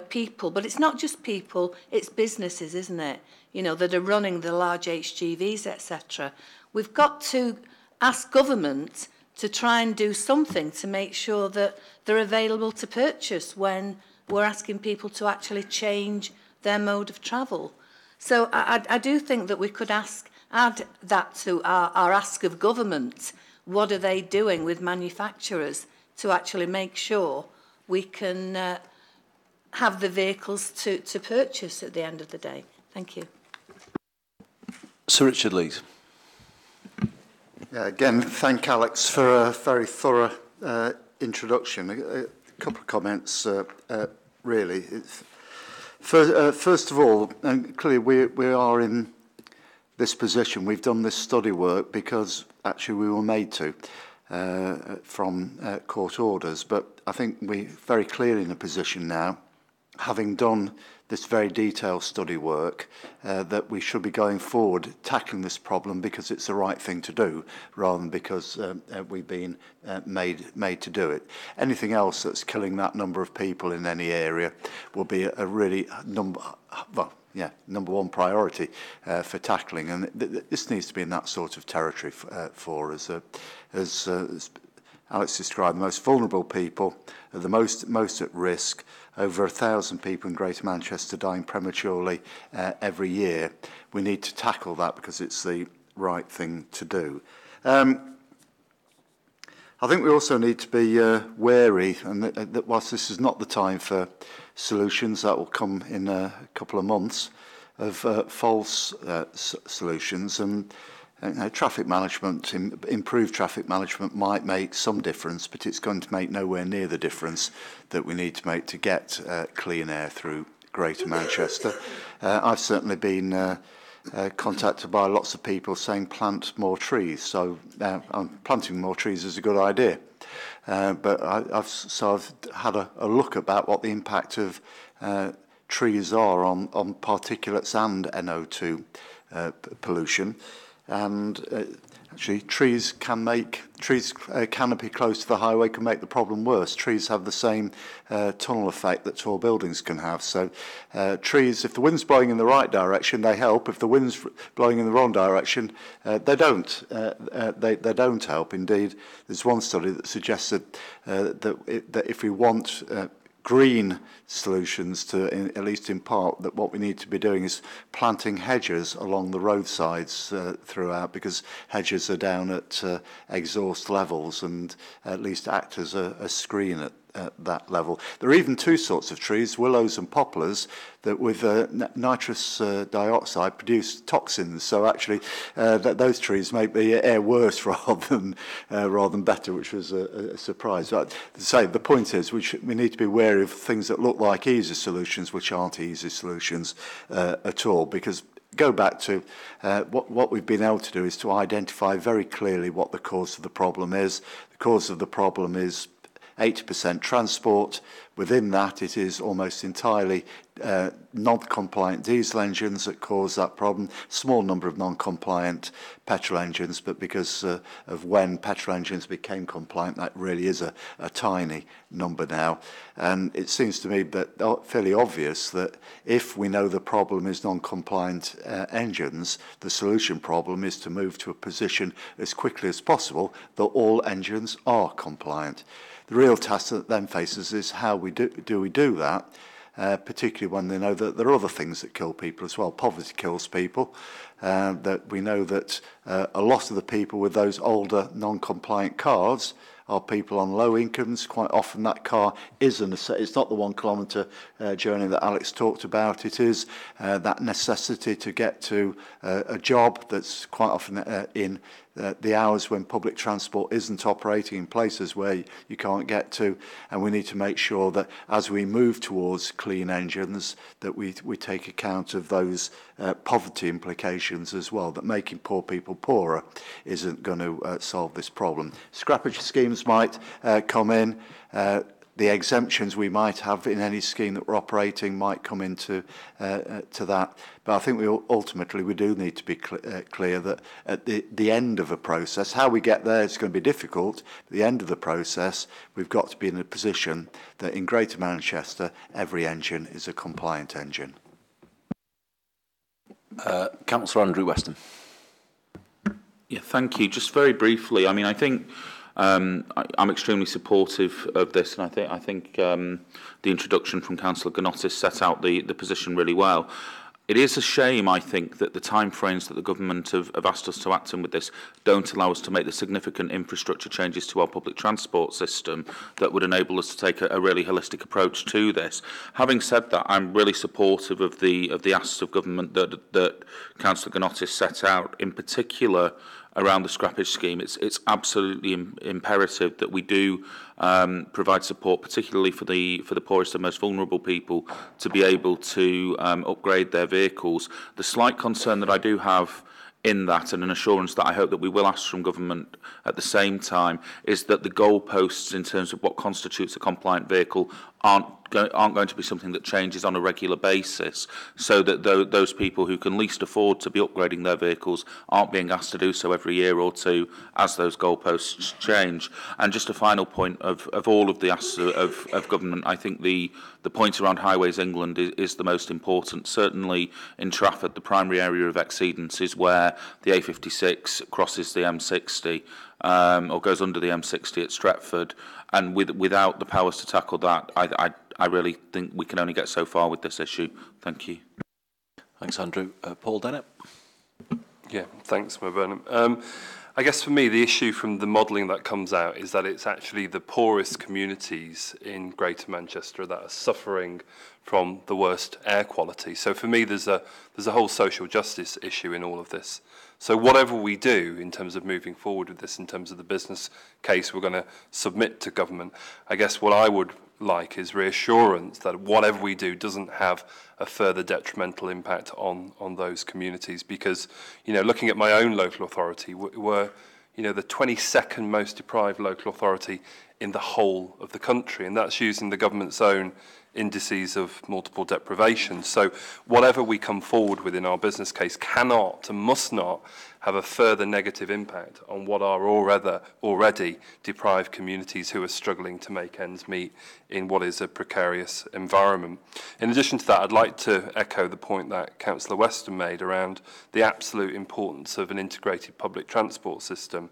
people, but it's not just people, it's businesses, isn't it? That are running the large HGVs, etc. We've got to ask government to try and do something to make sure that they're available to purchase when we're asking people to actually change their mode of travel. So I do think that we could add that to our ask of government. What are they doing with manufacturers to actually make sure we can have the vehicles to purchase at the end of the day? Thank you. Sir Richard Lees. Yeah, again, thank Alex for a very thorough introduction. A couple of comments, really. First of all, and clearly we are in this position. We've done this study work because actually we were made to from court orders. But I think we're very clearly in a position now, having done this very detailed study work, that we should be going forward tackling this problem because it's the right thing to do, rather than because we've been made to do it. Anything else that's killing that number of people in any area will be a really number one priority for tackling, and this needs to be in that sort of territory for us. As Alex described, the most vulnerable people are the most at risk. Over 1,000 people in Greater Manchester dying prematurely every year. We need to tackle that because it's the right thing to do. I think we also need to be wary, and that whilst this is not the time for solutions, that will come in a couple of months, of false solutions. And traffic management, improved traffic management might make some difference, but it's going to make nowhere near the difference that we need to make to get clean air through Greater Manchester. I've certainly been contacted by lots of people saying plant more trees, so planting more trees is a good idea. But I've had a look about what the impact of trees are on particulates and NO2 pollution. And actually, trees canopy close to the highway can make the problem worse. Trees have the same tunnel effect that tall buildings can have. So trees, if the wind's blowing in the right direction, they help. If the wind's blowing in the wrong direction, they don't. They don't help. Indeed, there's one study that suggested that if we want green solutions to, at least in part, that what we need to be doing is planting hedges along the roadsides throughout, because hedges are down at exhaust levels and at least act as a screen at that level. There are even two sorts of trees, willows and poplars, that with nitrous dioxide produce toxins. So actually, those trees make the air worse rather than better, which was a surprise. But the point is, we need to be wary of things that look like easy solutions, which aren't easy solutions at all, because go back to what we've been able to do is to identify very clearly what the cause of the problem is. The cause of the problem is 80% transport. Within that, it is almost entirely non-compliant diesel engines that cause that problem. Small number of non-compliant petrol engines, but because of when petrol engines became compliant, that really is a tiny number now. And it seems to me that fairly obvious that if we know the problem is non-compliant engines, the solution problem is to move to a position as quickly as possible that all engines are compliant. The real task that then faces is how we do that, particularly when they know that there are other things that kill people as well. Poverty kills people. That we know that a lot of the people with those older non-compliant cars are people on low incomes. Quite often that car it's not the 1 kilometre journey that Alex talked about. It is that necessity to get to a job that's quite often in the hours when public transport isn't operating, in places where you can't get to. And we need to make sure that as we move towards clean engines, that we take account of those poverty implications as well, that making poor people poorer isn't going to solve this problem. Scrappage schemes might come in. The exemptions we might have in any scheme that we're operating might come into to that. But I think ultimately we do need to be clear that at the end of a process, how we get there is going to be difficult. At the end of the process, we've got to be in a position that in Greater Manchester, every engine is a compliant engine. Councillor Andrew Weston. Yeah, thank you. Just very briefly, I mean, I think I'm extremely supportive of this, and I think the introduction from Councillor Ganotis set out the position really well. It is a shame, I think, that the timeframes that the government have asked us to act in with this don't allow us to make the significant infrastructure changes to our public transport system that would enable us to take a really holistic approach to this. Having said that, I'm really supportive of the asks of government that Councillor Ganotis set out, in particular around the scrappage scheme. It's absolutely imperative that we do provide support, particularly for the poorest and most vulnerable people, to be able to upgrade their vehicles. The slight concern that I do have in that, and an assurance that I hope that we will ask from government at the same time, is that the goalposts in terms of what constitutes a compliant vehicle aren't going to be something that changes on a regular basis, so that those people who can least afford to be upgrading their vehicles aren't being asked to do so every year or two as those goalposts change. And just a final point of all of the asks of government, I think the point around Highways England is the most important. Certainly in Trafford, the primary area of exceedance is where the A56 crosses the M60 or goes under the M60 at Stretford, and without the powers to tackle that, I really think we can only get so far with this issue. Thank you. Thanks, Andrew. Paul Dennett. Yeah, thanks, Mayor Burnham. I guess for me, the issue from the modelling that comes out is that it's actually the poorest communities in Greater Manchester that are suffering from the worst air quality. So for me, there's a whole social justice issue in all of this. So whatever we do in terms of moving forward with this, in terms of the business case we're going to submit to government, I guess what I would like is reassurance that whatever we do doesn't have a further detrimental impact on those communities. Because, you know, looking at my own local authority, we're, you know, the 22nd most deprived local authority in the whole of the country, and that's using the government's own indices of multiple deprivation. So whatever we come forward with in our business case cannot and must not have a further negative impact on what are already deprived communities who are struggling to make ends meet in what is a precarious environment. In addition to that, I'd like to echo the point that Councillor Weston made around the absolute importance of an integrated public transport system,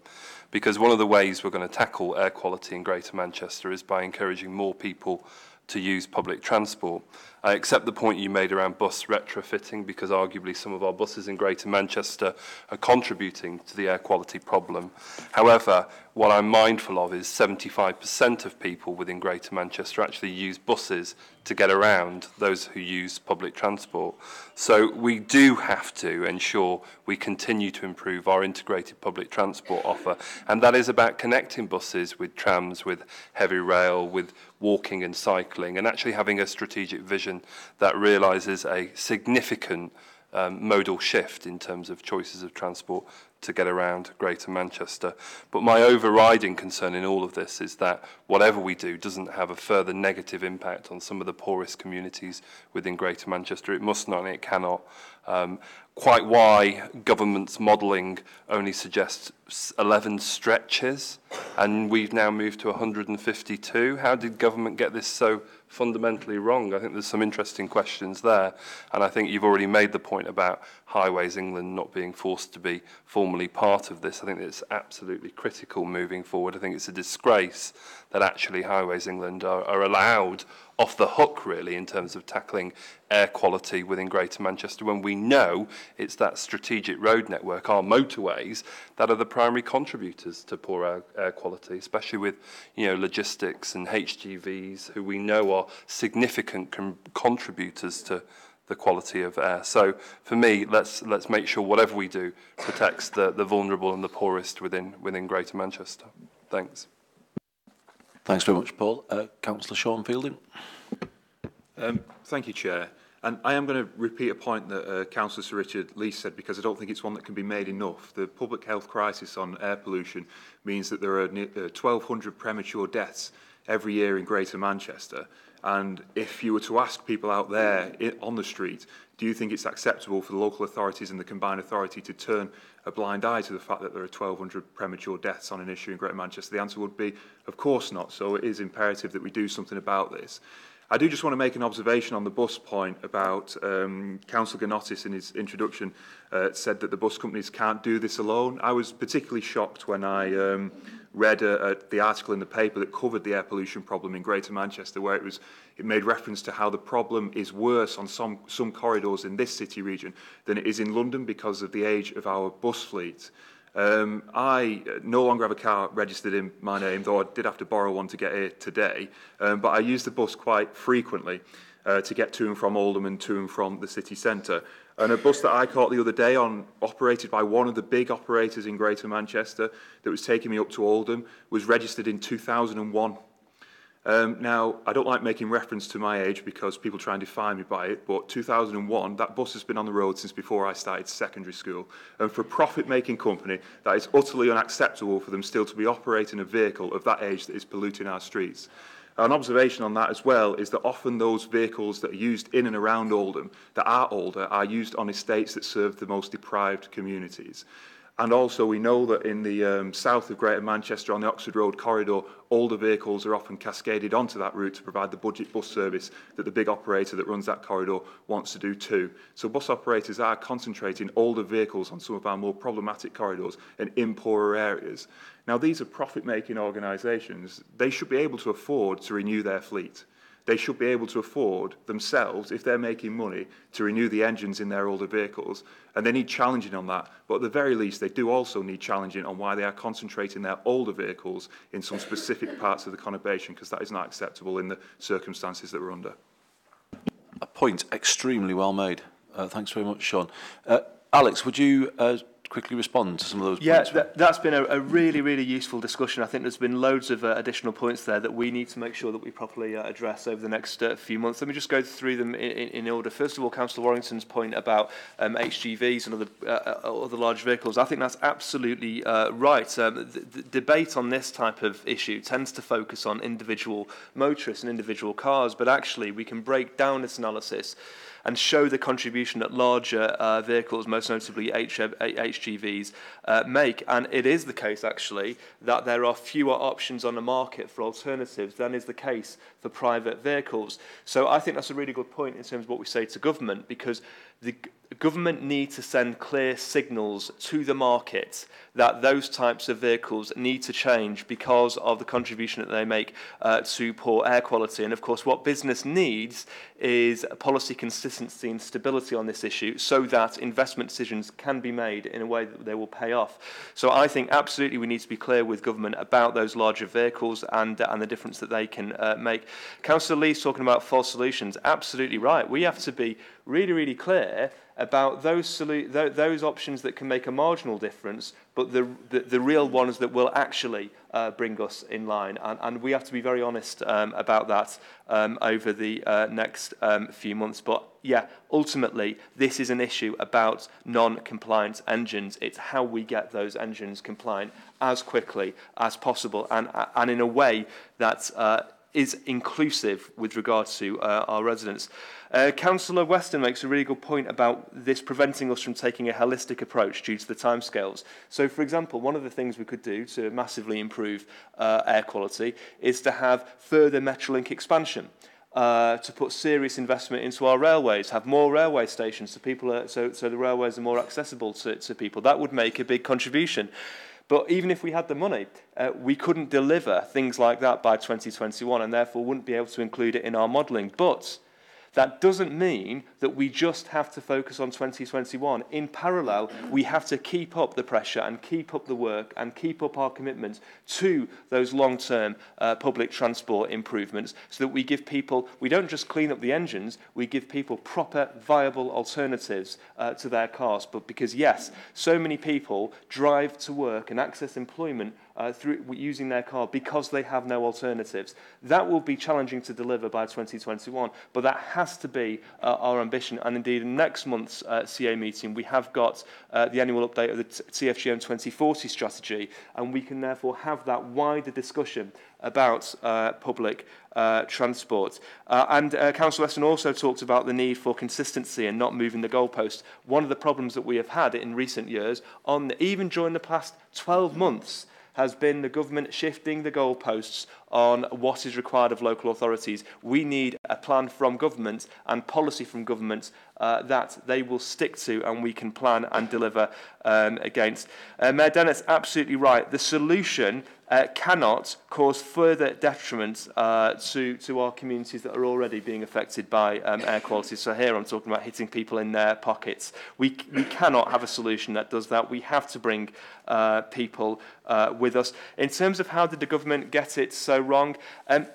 because one of the ways we're going to tackle air quality in Greater Manchester is by encouraging more people to use public transport. I accept the point you made around bus retrofitting, because arguably some of our buses in Greater Manchester are contributing to the air quality problem. However, what I'm mindful of is 75% of people within Greater Manchester actually use buses to get around those who use public transport. So we do have to ensure we continue to improve our integrated public transport offer, and that is about connecting buses with trams, with heavy rail, with walking and cycling, and actually having a strategic vision that realises a significant modal shift in terms of choices of transport to get around Greater Manchester. But my overriding concern in all of this is that whatever we do doesn't have a further negative impact on some of the poorest communities within Greater Manchester. It must not and it cannot. Quite why government's modelling only suggests 11 stretches, and we've now moved to 152. How did government get this so fundamentally wrong? I think there's some interesting questions there, and I think you've already made the point about Highways England not being forced to be formally part of this. I think it's absolutely critical moving forward. I think it's a disgrace that actually Highways England are allowed off the hook, really, in terms of tackling air quality within Greater Manchester, when we know it's that strategic road network, our motorways, that are the primary contributors to poor air quality, especially with, you know, logistics and HGVs, who we know are significant contributors to the quality of air. So for me, let's make sure whatever we do protects the vulnerable and the poorest within Greater Manchester. Thanks. Thanks very much, Paul. Councillor Sean Fielding. Thank you, Chair. And I am going to repeat a point that Councillor Sir Richard Lee said, because I don't think it's one that can be made enough. The public health crisis on air pollution means that there are 1,200 premature deaths every year in Greater Manchester. And if you were to ask people out there on the street, do you think it's acceptable for the local authorities and the combined authority to turn a blind eye to the fact that there are 1,200 premature deaths on an issue in Greater Manchester? The answer would be, of course not. So it is imperative that we do something about this. I do just want to make an observation on the bus point about Councillor Ganotis in his introduction said that the bus companies can't do this alone. I was particularly shocked when I read the article in the paper that covered the air pollution problem in Greater Manchester, where it made reference to how the problem is worse on some corridors in this city region than it is in London because of the age of our bus fleet. I no longer have a car registered in my name, though I did have to borrow one to get here today, but I use the bus quite frequently to get to and from Oldham and to and from the city centre. And a bus that I caught the other day, operated by one of the big operators in Greater Manchester, that was taking me up to Oldham, was registered in 2001. Now, I don't like making reference to my age because people try and define me by it, but 2001, that bus has been on the road since before I started secondary school. And for a profit-making company, that is utterly unacceptable for them still to be operating a vehicle of that age that is polluting our streets. An observation on that as well is that often those vehicles that are used in and around Oldham that are older are used on estates that serve the most deprived communities. And also we know that in the south of Greater Manchester on the Oxford Road corridor, older vehicles are often cascaded onto that route to provide the budget bus service that the big operator that runs that corridor wants to do too. So bus operators are concentrating older vehicles on some of our more problematic corridors and in poorer areas. Now these are profit-making organisations. They should be able to afford to renew their fleet. They should be able to afford themselves, if they're making money, to renew the engines in their older vehicles. And they need challenging on that. But at the very least, they do also need challenging on why they are concentrating their older vehicles in some specific parts of the conurbation, because that is not acceptable in the circumstances that we're under. A point extremely well made. Thanks very much, Sean. Alex, would you quickly respond to some of those points? Yeah, that's been a really, really useful discussion. I think there's been loads of additional points there that we need to make sure that we properly address over the next few months. Let me just go through them in order. First of all, Councillor Warrington's point about HGVs and other large vehicles, I think that's absolutely right. The debate on this type of issue tends to focus on individual motorists and individual cars, but actually we can break down this analysis and show the contribution that larger vehicles, most notably HGVs, make. And it is the case, actually, that there are fewer options on the market for alternatives than is the case for private vehicles. So I think that's a really good point in terms of what we say to government, because the government need to send clear signals to the market that those types of vehicles need to change because of the contribution that they make to poor air quality. And of course, what business needs is policy consistency and stability on this issue so that investment decisions can be made in a way that they will pay off. So I think absolutely we need to be clear with government about those larger vehicles and the difference that they can make. Councillor Lee's talking about false solutions. Absolutely right. We have to be really, really clear about those options that can make a marginal difference, but the real ones that will actually bring us in line. And we have to be very honest about that over the next few months. But yeah, ultimately, this is an issue about non-compliant engines. It's how we get those engines compliant as quickly as possible and in a way that is inclusive with regard to our residents. Councillor Weston makes a really good point about this preventing us from taking a holistic approach due to the timescales. So, for example, one of the things we could do to massively improve air quality is to have further Metrolink expansion. To put serious investment into our railways, have more railway stations so people so the railways are more accessible to people. That would make a big contribution. But even if we had the money, we couldn't deliver things like that by 2021 and therefore wouldn't be able to include it in our modelling. But that doesn't mean that we just have to focus on 2021. In parallel, we have to keep up the pressure and keep up the work and keep up our commitment to those long-term public transport improvements so that we give people, we don't just clean up the engines, we give people proper, viable alternatives to their cars. But because, yes, so many people drive to work and access employment through using their car because they have no alternatives. That will be challenging to deliver by 2021, but that has to be our ambition. And indeed, in next month's CA meeting, we have got the annual update of the TFGM 2040 strategy, and we can therefore have that wider discussion about public transport. Councillor Weston also talked about the need for consistency and not moving the goalpost. One of the problems that we have had in recent years, even during the past 12 months, has been the government shifting the goalposts on what is required of local authorities. We need a plan from government and policy from government that they will stick to and we can plan and deliver against. Mayor Dennett's absolutely right. The solution cannot cause further detriment to our communities that are already being affected by air quality. So here I'm talking about hitting people in their pockets. We cannot have a solution that does that. We have to bring people with us. In terms of how did the government get it so wrong,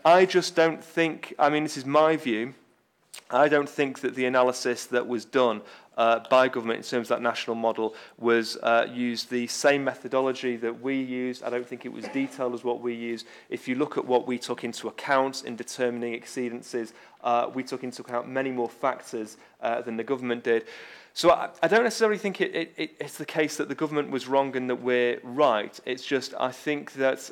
I just don't think, I mean, this is my view, I don't think that the analysis that was done by government in terms of that national model was used the same methodology that we used. I don't think it was detailed as what we use. If you look at what we took into account in determining exceedances, we took into account many more factors than the government did. So I don't necessarily think it's the case that the government was wrong and that we're right. It's just I think that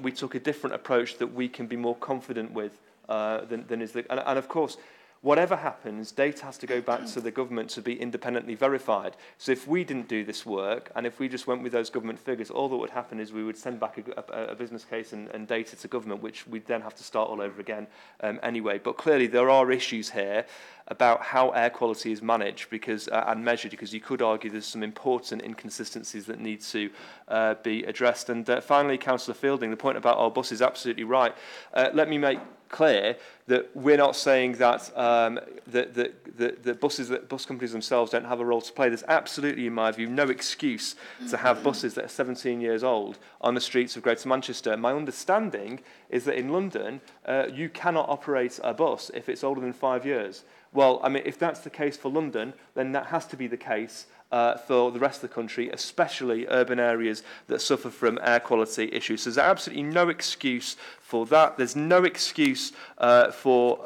we took a different approach that we can be more confident with than is the... And of course, whatever happens, data has to go back to the government to be independently verified. So if we didn't do this work, and if we just went with those government figures, all that would happen is we would send back a business case and data to government, which we'd then have to start all over again anyway. But clearly there are issues here about how air quality is managed because and measured, because you could argue there's some important inconsistencies that need to be addressed. And finally, Councillor Fielding, the point about our bus is absolutely right. Let me make clear that we're not saying that the bus companies themselves don't have a role to play. There's absolutely, in my view, no excuse to have buses that are 17 years old on the streets of Greater Manchester. My understanding is that in London, you cannot operate a bus if it's older than 5 years. Well, I mean, if that's the case for London, then that has to be the case for the rest of the country, especially urban areas that suffer from air quality issues. So there's absolutely no excuse for that. There's no excuse for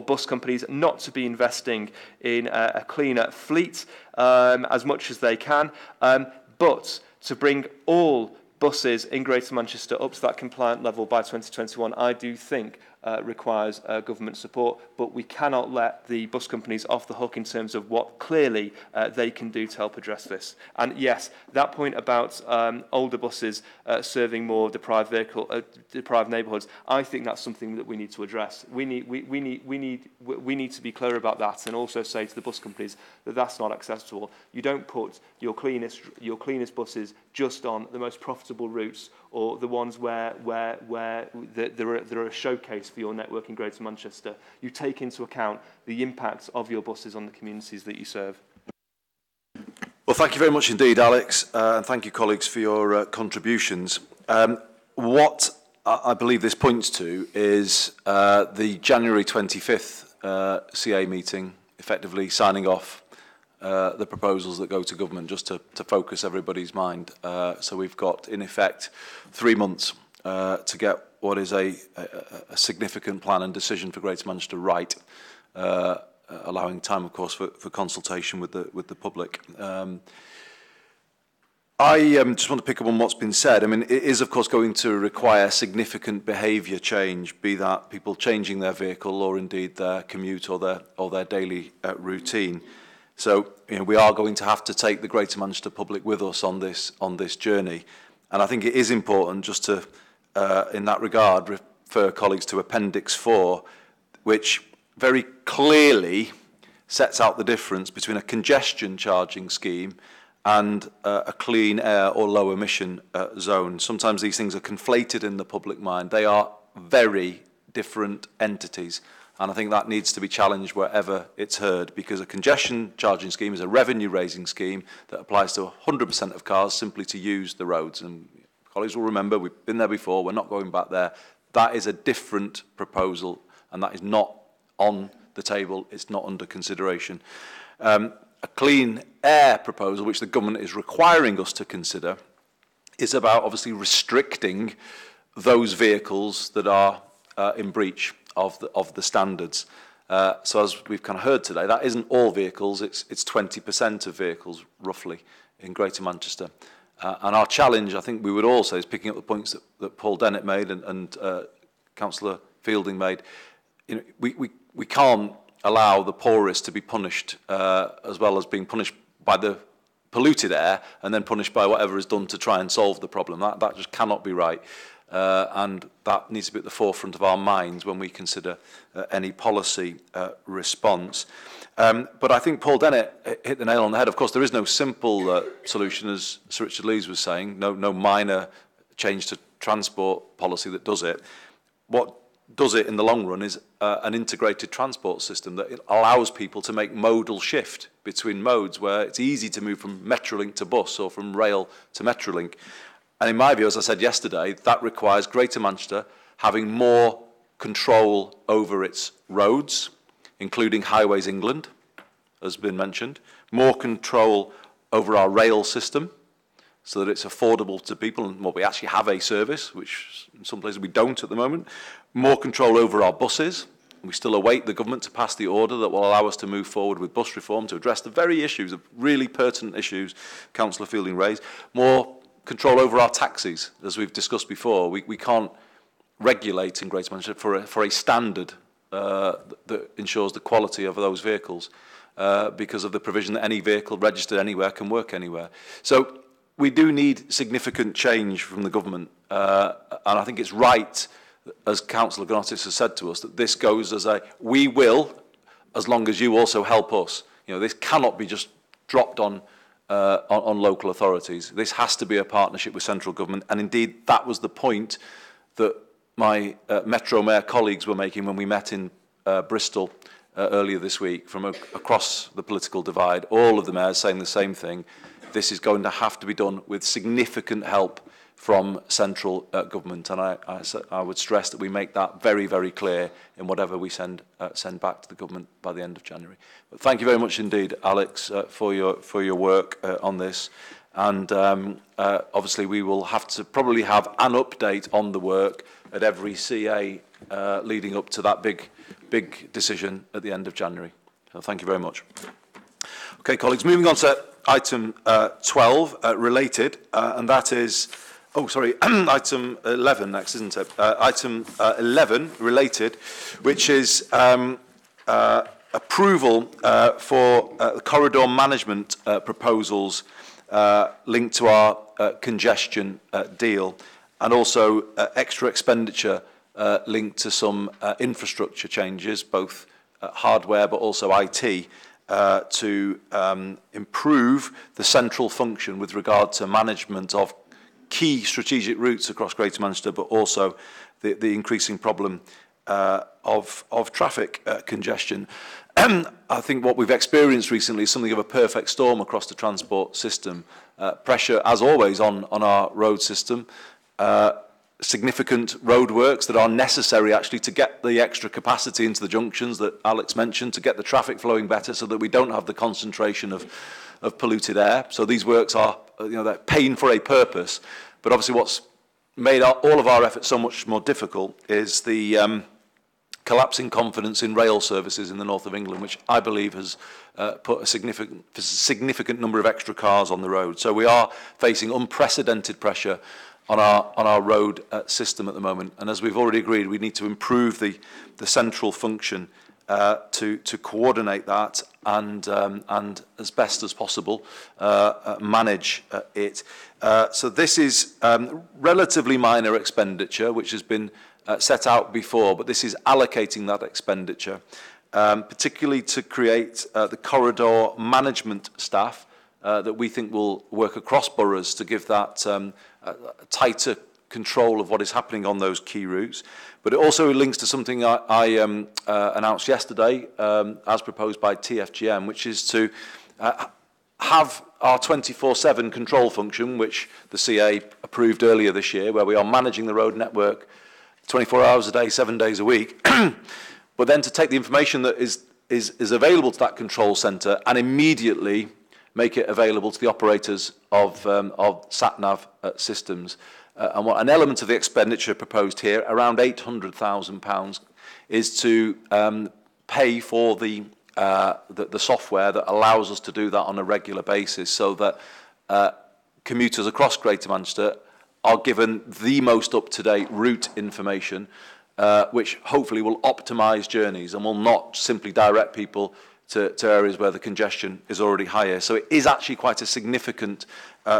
bus companies not to be investing in a cleaner fleet as much as they can, but to bring all buses in Greater Manchester up to that compliant level by 2021, I do think requires government support, but we cannot let the bus companies off the hook in terms of what clearly they can do to help address this. And yes, that point about older buses serving more deprived neighbourhoods, I think that's something that we need to address. We need to be clear about that and also say to the bus companies that that's not acceptable. You don't put your cleanest buses just on the most profitable routes or the ones where there are a showcase for your network in Greater Manchester. You take into account the impact of your buses on the communities that you serve. Well, thank you very much indeed, Alex, and thank you, colleagues, for your contributions. What I believe this points to is the January 25th CA meeting, effectively signing off the proposals that go to government, just to focus everybody's mind. So we've got, in effect, 3 months to get what is a significant plan and decision for Greater Manchester right, allowing time, of course, for consultation with the public. I just want to pick up on what's been said. I mean, it is, of course, going to require significant behaviour change, be that people changing their vehicle or indeed their commute or their daily routine. So, you know, we are going to have to take the Greater Manchester public with us on this journey. And I think it is important just to, in that regard, refer colleagues to Appendix 4, which very clearly sets out the difference between a congestion charging scheme and a clean air or low emission zone. Sometimes these things are conflated in the public mind. They are very different entities. And I think that needs to be challenged wherever it's heard, because a congestion charging scheme is a revenue-raising scheme that applies to 100% of cars simply to use the roads. And colleagues will remember, we've been there before, we're not going back there. That is a different proposal, and that is not on the table, it's not under consideration. A clean air proposal, which the government is requiring us to consider, is about obviously restricting those vehicles that are in breach of the standards. So as we've kind of heard today, that isn't all vehicles, it's 20% of vehicles roughly in Greater Manchester. And our challenge, I think we would all say, is picking up the points that Paul Dennett made and Councillor Fielding made. You know, we can't allow the poorest to be punished as well as being punished by the polluted air and then punished by whatever is done to try and solve the problem. That just cannot be right. And that needs to be at the forefront of our minds when we consider any policy response. But I think Paul Dennett hit the nail on the head. Of course, there is no simple solution, as Sir Richard Lees was saying, no minor change to transport policy that does it. What does it in the long run is an integrated transport system that allows people to make modal shift between modes, where it's easy to move from Metrolink to bus or from rail to Metrolink. And in my view, as I said yesterday, that requires Greater Manchester having more control over its roads, including Highways England, as has been mentioned, more control over our rail system so that it's affordable to people, and well, we actually have a service, which in some places we don't at the moment, more control over our buses, We still await the government to pass the order that will allow us to move forward with bus reform to address the very issues, of really pertinent issues Councillor Fielding raised. More control over our taxis, as we've discussed before. We can't regulate in Greater Manchester for a standard that ensures the quality of those vehicles because of the provision that any vehicle registered anywhere can work anywhere. So we do need significant change from the government, and I think it's right, as Councillor Gnotis has said to us, that this goes as a we will, as long as you also help us. You know, this cannot be just dropped on local authorities. This has to be a partnership with central government, and indeed that was the point that my Metro Mayor colleagues were making when we met in Bristol earlier this week from across the political divide. All of the mayors saying the same thing. This is going to have to be done with significant help from central government, and I would stress that we make that very, very clear in whatever we send back to the government by the end of January. But thank you very much indeed, Alex, for your work on this. And obviously we will have to probably have an update on the work at every CA leading up to that big decision at the end of January. So thank you very much. Okay, colleagues, moving on to item 12, related, and that is, item 11 next, isn't it? Item 11, related, which is approval for corridor management proposals linked to our congestion deal, and also extra expenditure linked to some infrastructure changes, both hardware but also IT, to improve the central function with regard to management of key strategic routes across Greater Manchester, but also the increasing problem of traffic congestion. I think what we've experienced recently is something of a perfect storm across the transport system. Pressure, as always, on our road system. Significant roadworks that are necessary actually to get the extra capacity into the junctions that Alex mentioned, to get the traffic flowing better so that we don't have the concentration of polluted air. So these works are, they're paying for a purpose. But obviously what's made all of our efforts so much more difficult is the collapsing confidence in rail services in the north of England, which I believe has put a significant number of extra cars on the road. So we are facing unprecedented pressure on our road system at the moment, and as we've already agreed, we need to improve the central function to coordinate that and as best as possible manage it. So this is relatively minor expenditure, which has been set out before, but this is allocating that expenditure, particularly to create the corridor management staff that we think will work across boroughs to give that tighter control of what is happening on those key routes. But it also links to something I announced yesterday, as proposed by TFGM, which is to have our 24/7 control function, which the CA approved earlier this year, where we are managing the road network 24 hours a day, 7 days a week, but then to take the information that is available to that control centre and immediately make it available to the operators of sat-nav systems. And what an element of the expenditure proposed here, around £800,000, is to pay for the software that allows us to do that on a regular basis, so that commuters across Greater Manchester are given the most up-to-date route information, which hopefully will optimise journeys and will not simply direct people to areas where the congestion is already higher. So it is actually quite a significant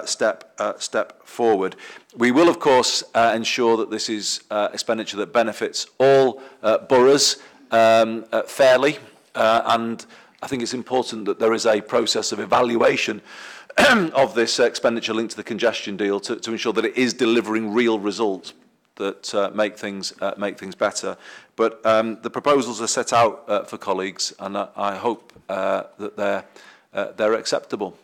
step forward. We will, of course, ensure that this is expenditure that benefits all boroughs fairly, and I think it's important that there is a process of evaluation of this expenditure linked to the congestion deal to ensure that it is delivering real results that make things better. But the proposals are set out for colleagues, and I hope that they're acceptable.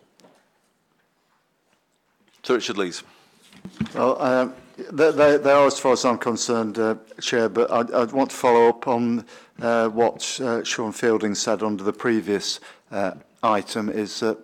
Sir Richard Lees. Well, they are, as far as I'm concerned, Chair, but I'd want to follow up on what Sean Fielding said under the previous item, is that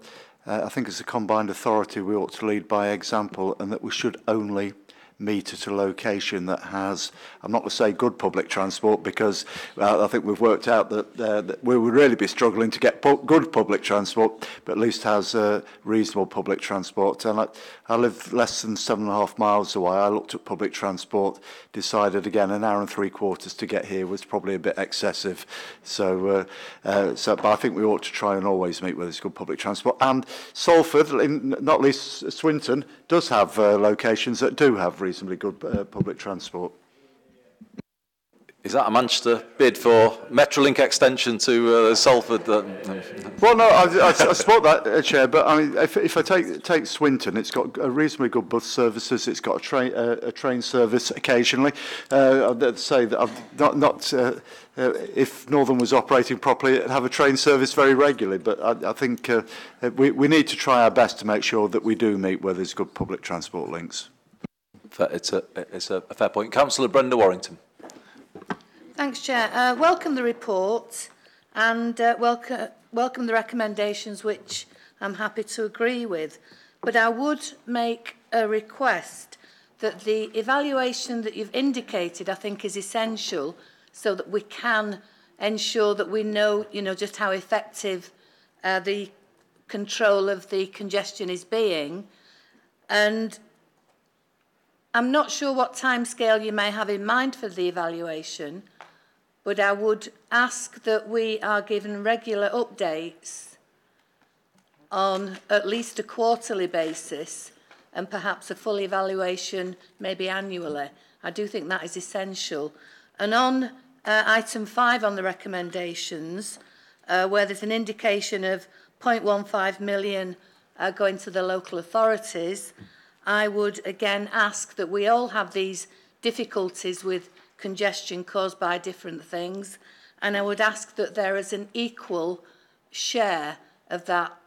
I think as a combined authority we ought to lead by example, and that we should only meet at a location that has, I'm not going to say good public transport, because I think we've worked out that we would really be struggling to get good public transport, but at least has reasonable public transport. And I live less than 7.5 miles away. I looked at public transport, decided again 1 hour and 3/4 to get here was probably a bit excessive. So but I think we ought to try and always meet where there's good public transport. And Salford, not least Swinton, does have locations that do have reasonably good public transport. Is that a Manchester bid for Metrolink extension to Salford? Well, no, I support that, Chair, but I mean, if I take Swinton, it's got a reasonably good bus services. It's got a train service occasionally. I'd say that if Northern was operating properly, it'd have a train service very regularly. But I think we need to try our best to make sure that we do meet where there's good public transport links. It's a fair point. Councillor Brenda Warrington. Thanks, Chair. Welcome the report and welcome the recommendations, which I'm happy to agree with. But I would make a request that the evaluation that you've indicated, I think, is essential so that we can ensure that we know, just how effective the control of the congestion is being. And I'm not sure what timescale you may have in mind for the evaluation, but I would ask that we are given regular updates on at least a quarterly basis and perhaps a full evaluation maybe annually. I do think that is essential. And on item 5 on the recommendations, where there's an indication of 0.15 million going to the local authorities, I would again ask that we all have these difficulties with congestion caused by different things, and I would ask that there is an equal share of that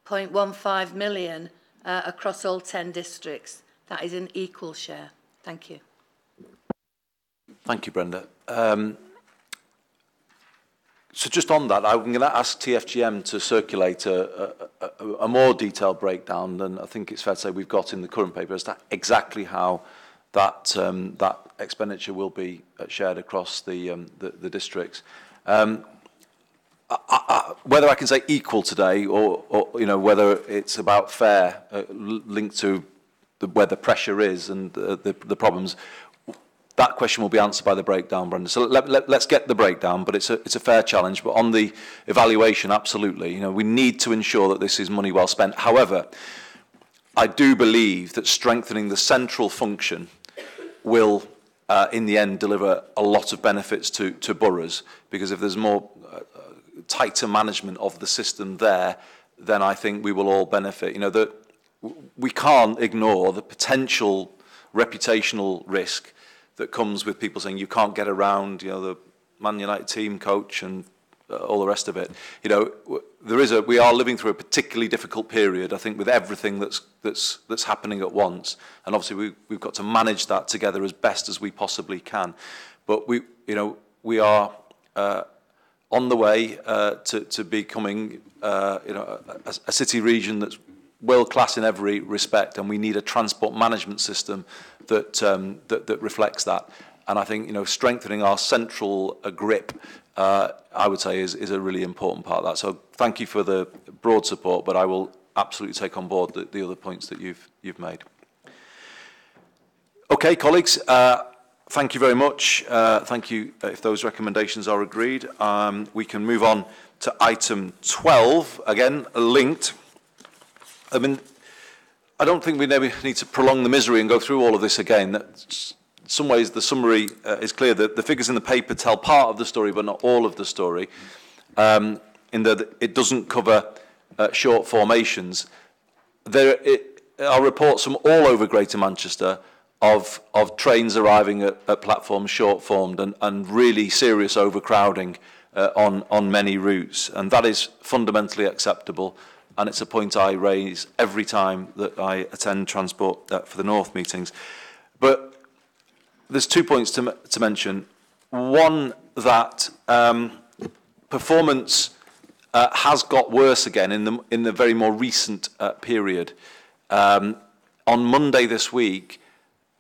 0.15 million across all 10 districts. That is an equal share. Thank you. Thank you, Brenda. So just on that, I'm going to ask TFGM to circulate a more detailed breakdown than I think it's fair to say we've got in the current paper as to exactly how that expenditure will be shared across the districts. Whether I can say equal today or whether it's about fair, linked to where the pressure is and the problems, that question will be answered by the breakdown, Brenda. So let's get the breakdown, but it's a fair challenge. But on the evaluation, absolutely, we need to ensure that this is money well spent. However, I do believe that strengthening the central function will, in the end, deliver a lot of benefits to boroughs, because if there's more tighter management of the system there, then I think we will all benefit. We can't ignore the potential reputational risk that comes with people saying you can't get around, the Man United team coach and all the rest of it. We are living through a particularly difficult period, I think, with everything that's happening at once, and obviously we've got to manage that together as best as we possibly can. But we are on the way to becoming a city region that's world class in every respect, and we need a transport management system that reflects that. And I think strengthening our central grip, I would say, is a really important part of that. So thank you for the broad support, but I will absolutely take on board the other points that you've made. Okay, colleagues, thank you very much. Thank you. If those recommendations are agreed, we can move on to item 12, again linked. I mean, I don't think we need to prolong the misery and go through all of this again. In some ways, the summary is clear that the figures in the paper tell part of the story, but not all of the story, in that it doesn't cover short formations. There are reports from all over Greater Manchester of trains arriving at platforms short-formed and really serious overcrowding on many routes, and that is fundamentally acceptable. And it's a point I raise every time that I attend Transport for the North meetings. But there's 2 points to mention. One, that performance has got worse again in the very more recent period. on Monday this week,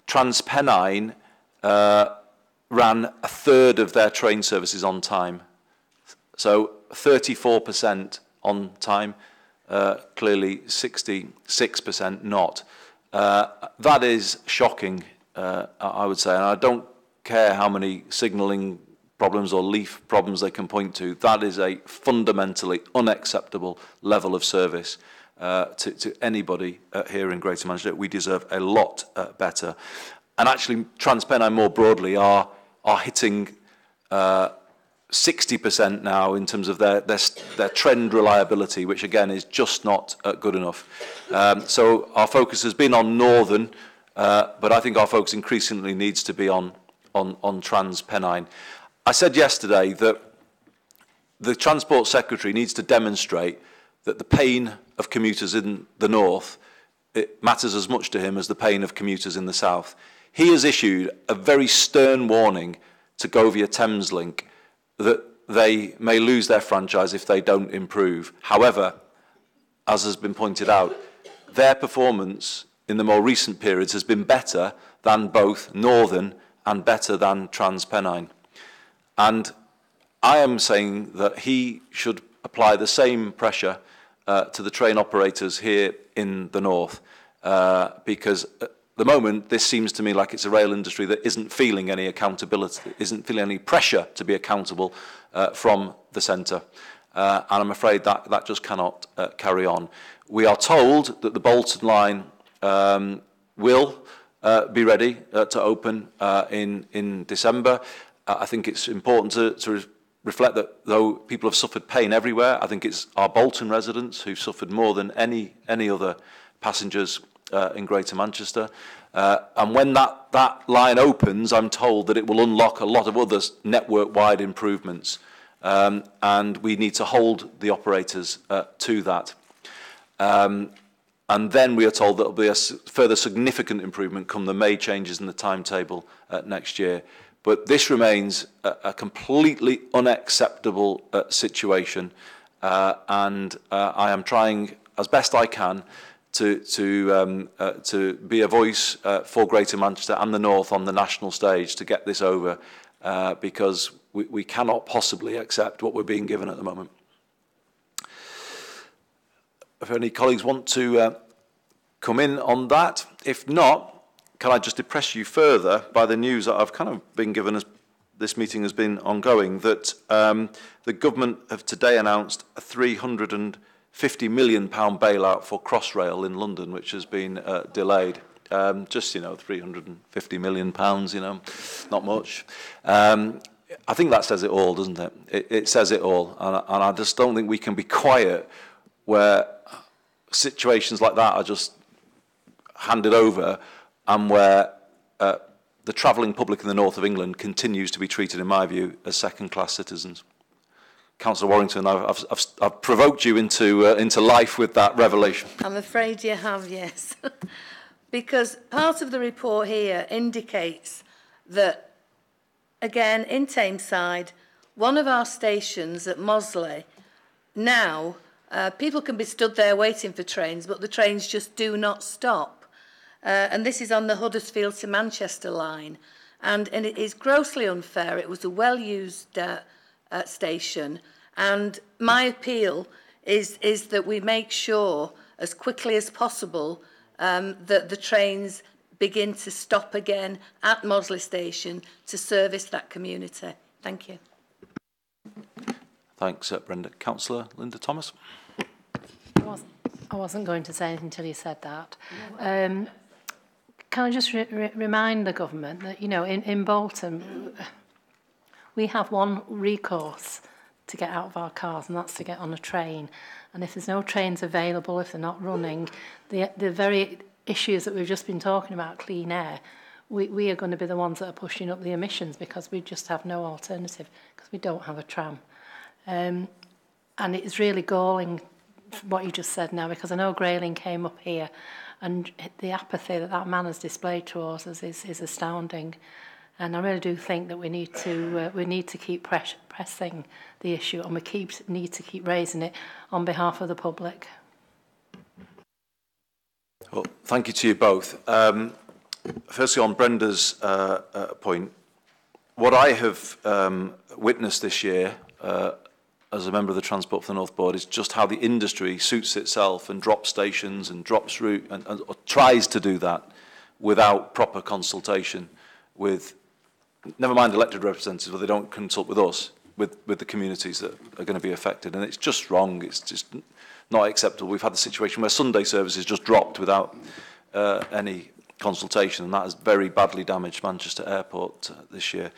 TransPennine ran a third of their train services on time. So 34% on time, clearly 66% not. That is shocking, I would say, and I don't care how many signalling problems or leaf problems they can point to. That is a fundamentally unacceptable level of service to anybody here in Greater Manchester. We deserve a lot better. And actually, TransPennine more broadly are hitting 60% now in terms of their trend reliability, which again is just not good enough. So our focus has been on Northern, but I think our focus increasingly needs to be on TransPennine. I said yesterday that the Transport Secretary needs to demonstrate that the pain of commuters in the north, it matters as much to him as the pain of commuters in the south. He has issued a very stern warning to Govia Thameslink that they may lose their franchise if they don't improve. However, as has been pointed out, their performance in the more recent periods has been better than both Northern and better than TransPennine. And I am saying that he should apply the same pressure to the train operators here in the north, because at the moment this seems to me like it's a rail industry that isn't feeling any accountability, isn't feeling any pressure to be accountable from the centre. And I'm afraid that just cannot carry on. We are told that the Bolton line will be ready to open in December. I think it's important to reflect that though people have suffered pain everywhere, I think it's our Bolton residents who've suffered more than any other passengers in Greater Manchester. And when that line opens, I'm told that it will unlock a lot of other network-wide improvements. And we need to hold the operators to that. And then we are told that there will be a further significant improvement come the May changes in the timetable next year. But this remains a completely unacceptable situation, and I am trying as best I can to be a voice for Greater Manchester and the North on the national stage to get this over, because we cannot possibly accept what we're being given at the moment. If any colleagues want to come in on that, if not, can I just depress you further by the news that I've kind of been given as this meeting has been ongoing, that the government have today announced a £350 million bailout for Crossrail in London, which has been delayed. Just, £350 million, not much. I think that says it all, doesn't it? It says it all. And I just don't think we can be quiet where situations like that are just handed over, and where the travelling public in the north of England continues to be treated, in my view, as second-class citizens. Councillor Warrington, I've provoked you into life with that revelation. I'm afraid you have, yes. Because part of the report here indicates that, again, in Tameside, one of our stations at Mosley, now people can be stood there waiting for trains, but the trains just do not stop. And this is on the Huddersfield to Manchester line. And it is grossly unfair. It was a well-used station. And my appeal is that we make sure, as quickly as possible, that the trains begin to stop again at Mosley Station to service that community. Thank you. Thanks, Brenda. Councillor Linda Thomas. I wasn't going to say anything until you said that. Can I just remind the government that, in Bolton, we have one recourse to get out of our cars, and that's to get on a train. And if there's no trains available, if they're not running, the very issues that we've just been talking about, clean air, we are going to be the ones that are pushing up the emissions, because we just have no alternative, because we don't have a tram. And it's really galling what you just said now, because I know Grayling came up here, and the apathy that man has displayed towards us is astounding. And I really do think that we need to keep pressing the issue, and we need to keep raising it on behalf of the public. Well, thank you to you both. Firstly, on Brenda's point, what I have witnessed this year as a member of the Transport for the North Board is just how the industry suits itself and drops stations and drops route and or tries to do that without proper consultation with, never mind elected representatives, but they don't consult with us, with the communities that are going to be affected. And it's just wrong. It's just not acceptable. We've had the situation where Sunday services just dropped without any consultation, and that has very badly damaged Manchester Airport this year.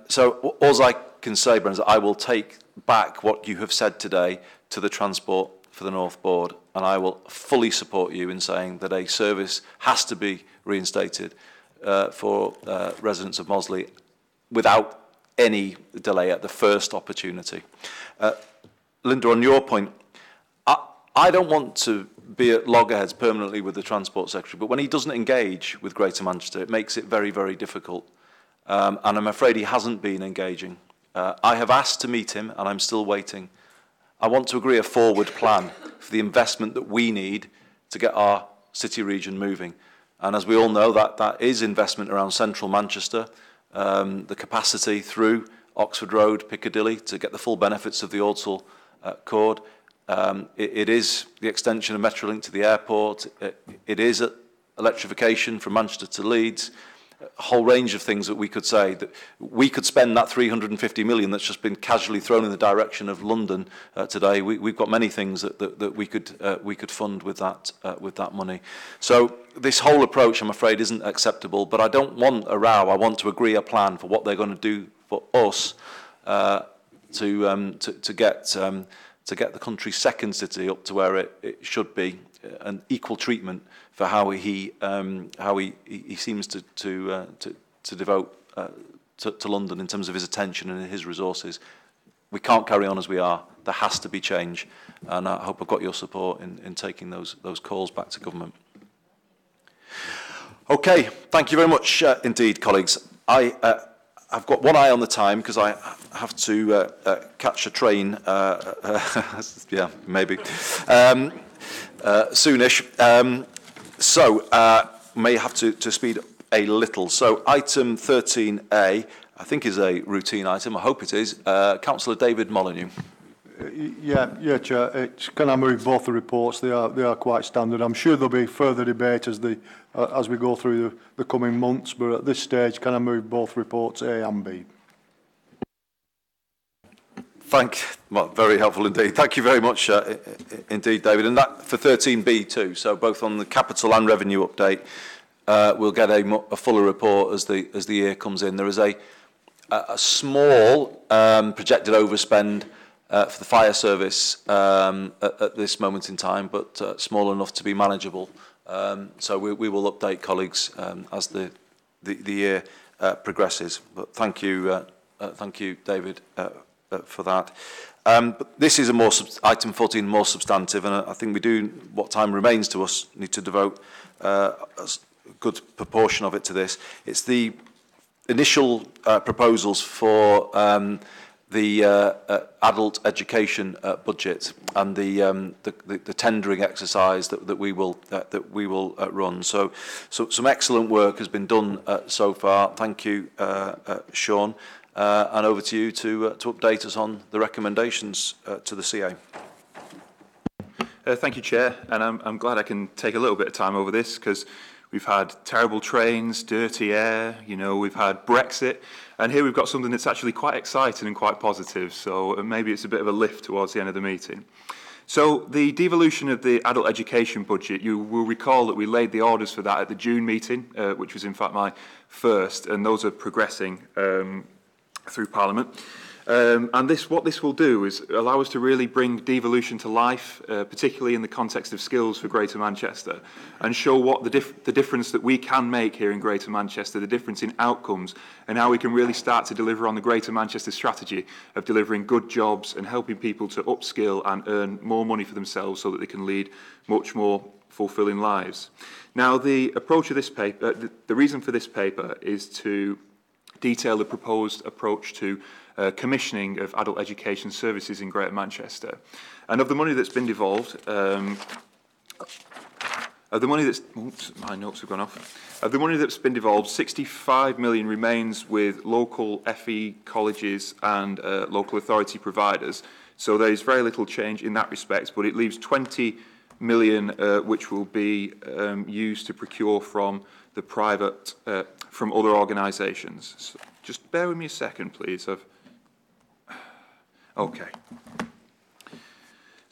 So all I can say, Brendan, is that I will take back what you have said today to the Transport for the North Board, and I will fully support you in saying that a service has to be reinstated for residents of Mosley without any delay at the first opportunity. Linda, on your point, I don't want to be at loggerheads permanently with the Transport Secretary, but when he doesn't engage with Greater Manchester, it makes it very, very difficult. And I'm afraid he hasn't been engaging. I have asked to meet him, and I'm still waiting. I want to agree a forward plan for the investment that we need to get our city region moving. And as we all know, that is investment around central Manchester, the capacity through Oxford Road, Piccadilly, to get the full benefits of the Ordsall Chord. It is the extension of Metrolink to the airport. It is electrification from Manchester to Leeds. A whole range of things that we could say that we could spend that 350 million that's just been casually thrown in the direction of London today. We've got many things that we could fund with that money. So this whole approach, I'm afraid, isn't acceptable. But I don't want a row. I want to agree a plan for what they're going to do for us to get the country's second city up to where it should be, an equal treatment for how he seems to devote to London in terms of his attention and his resources. We can't carry on as we are. There has to be change, and I hope I've got your support in taking those calls back to government. Okay, thank you very much indeed, colleagues. I've got one eye on the time because I have to catch a train. Yeah, maybe soonish. So may have to speed up a little. So item 13A, I think, is a routine item. I hope it is. Councillor David Molyneux. Yeah, Chair. Can I move both the reports? They are quite standard. I'm sure there'll be further debate as we go through the coming months, but at this stage, can I move both reports A and B? Well, very helpful indeed. Thank you very much indeed, David. And that for 13B too. So both on the capital and revenue update, we'll get a fuller report as the year comes in. There is a small projected overspend for the fire service at this moment in time, but small enough to be manageable. So we will update colleagues as the year progresses. But thank you, David, for that. But this is item 14, more substantive, and I think we do, what time remains to us, need to devote a good proportion of it to this. It's the initial proposals for the adult education budget and the tendering exercise that we will run. So some excellent work has been done so far. Thank you, Sean. And over to you to update us on the recommendations to the CA. Thank you, Chair, and I'm glad I can take a little bit of time over this because we've had terrible trains, dirty air, we've had Brexit, and here we've got something that's actually quite exciting and quite positive, so maybe it's a bit of a lift towards the end of the meeting. So the devolution of the adult education budget, you will recall that we laid the orders for that at the June meeting, which was in fact my first, and those are progressing through Parliament. And what this will do is allow us to really bring devolution to life, particularly in the context of skills for Greater Manchester, and show what the difference that we can make here in Greater Manchester, the difference in outcomes, and how we can really start to deliver on the Greater Manchester strategy of delivering good jobs and helping people to upskill and earn more money for themselves so that they can lead much more fulfilling lives. Now, the approach of this paper, the reason for this paper is to detail the proposed approach to commissioning of adult education services in Greater Manchester. And of the money that's been devolved, Of the money that's, oops, my notes have gone off. Of the money that's been devolved, 65 million remains with local FE colleges and local authority providers. So there is very little change in that respect, but it leaves 20 million which will be used to procure from the private, from other organisations. So just bear with me a second, please. Okay.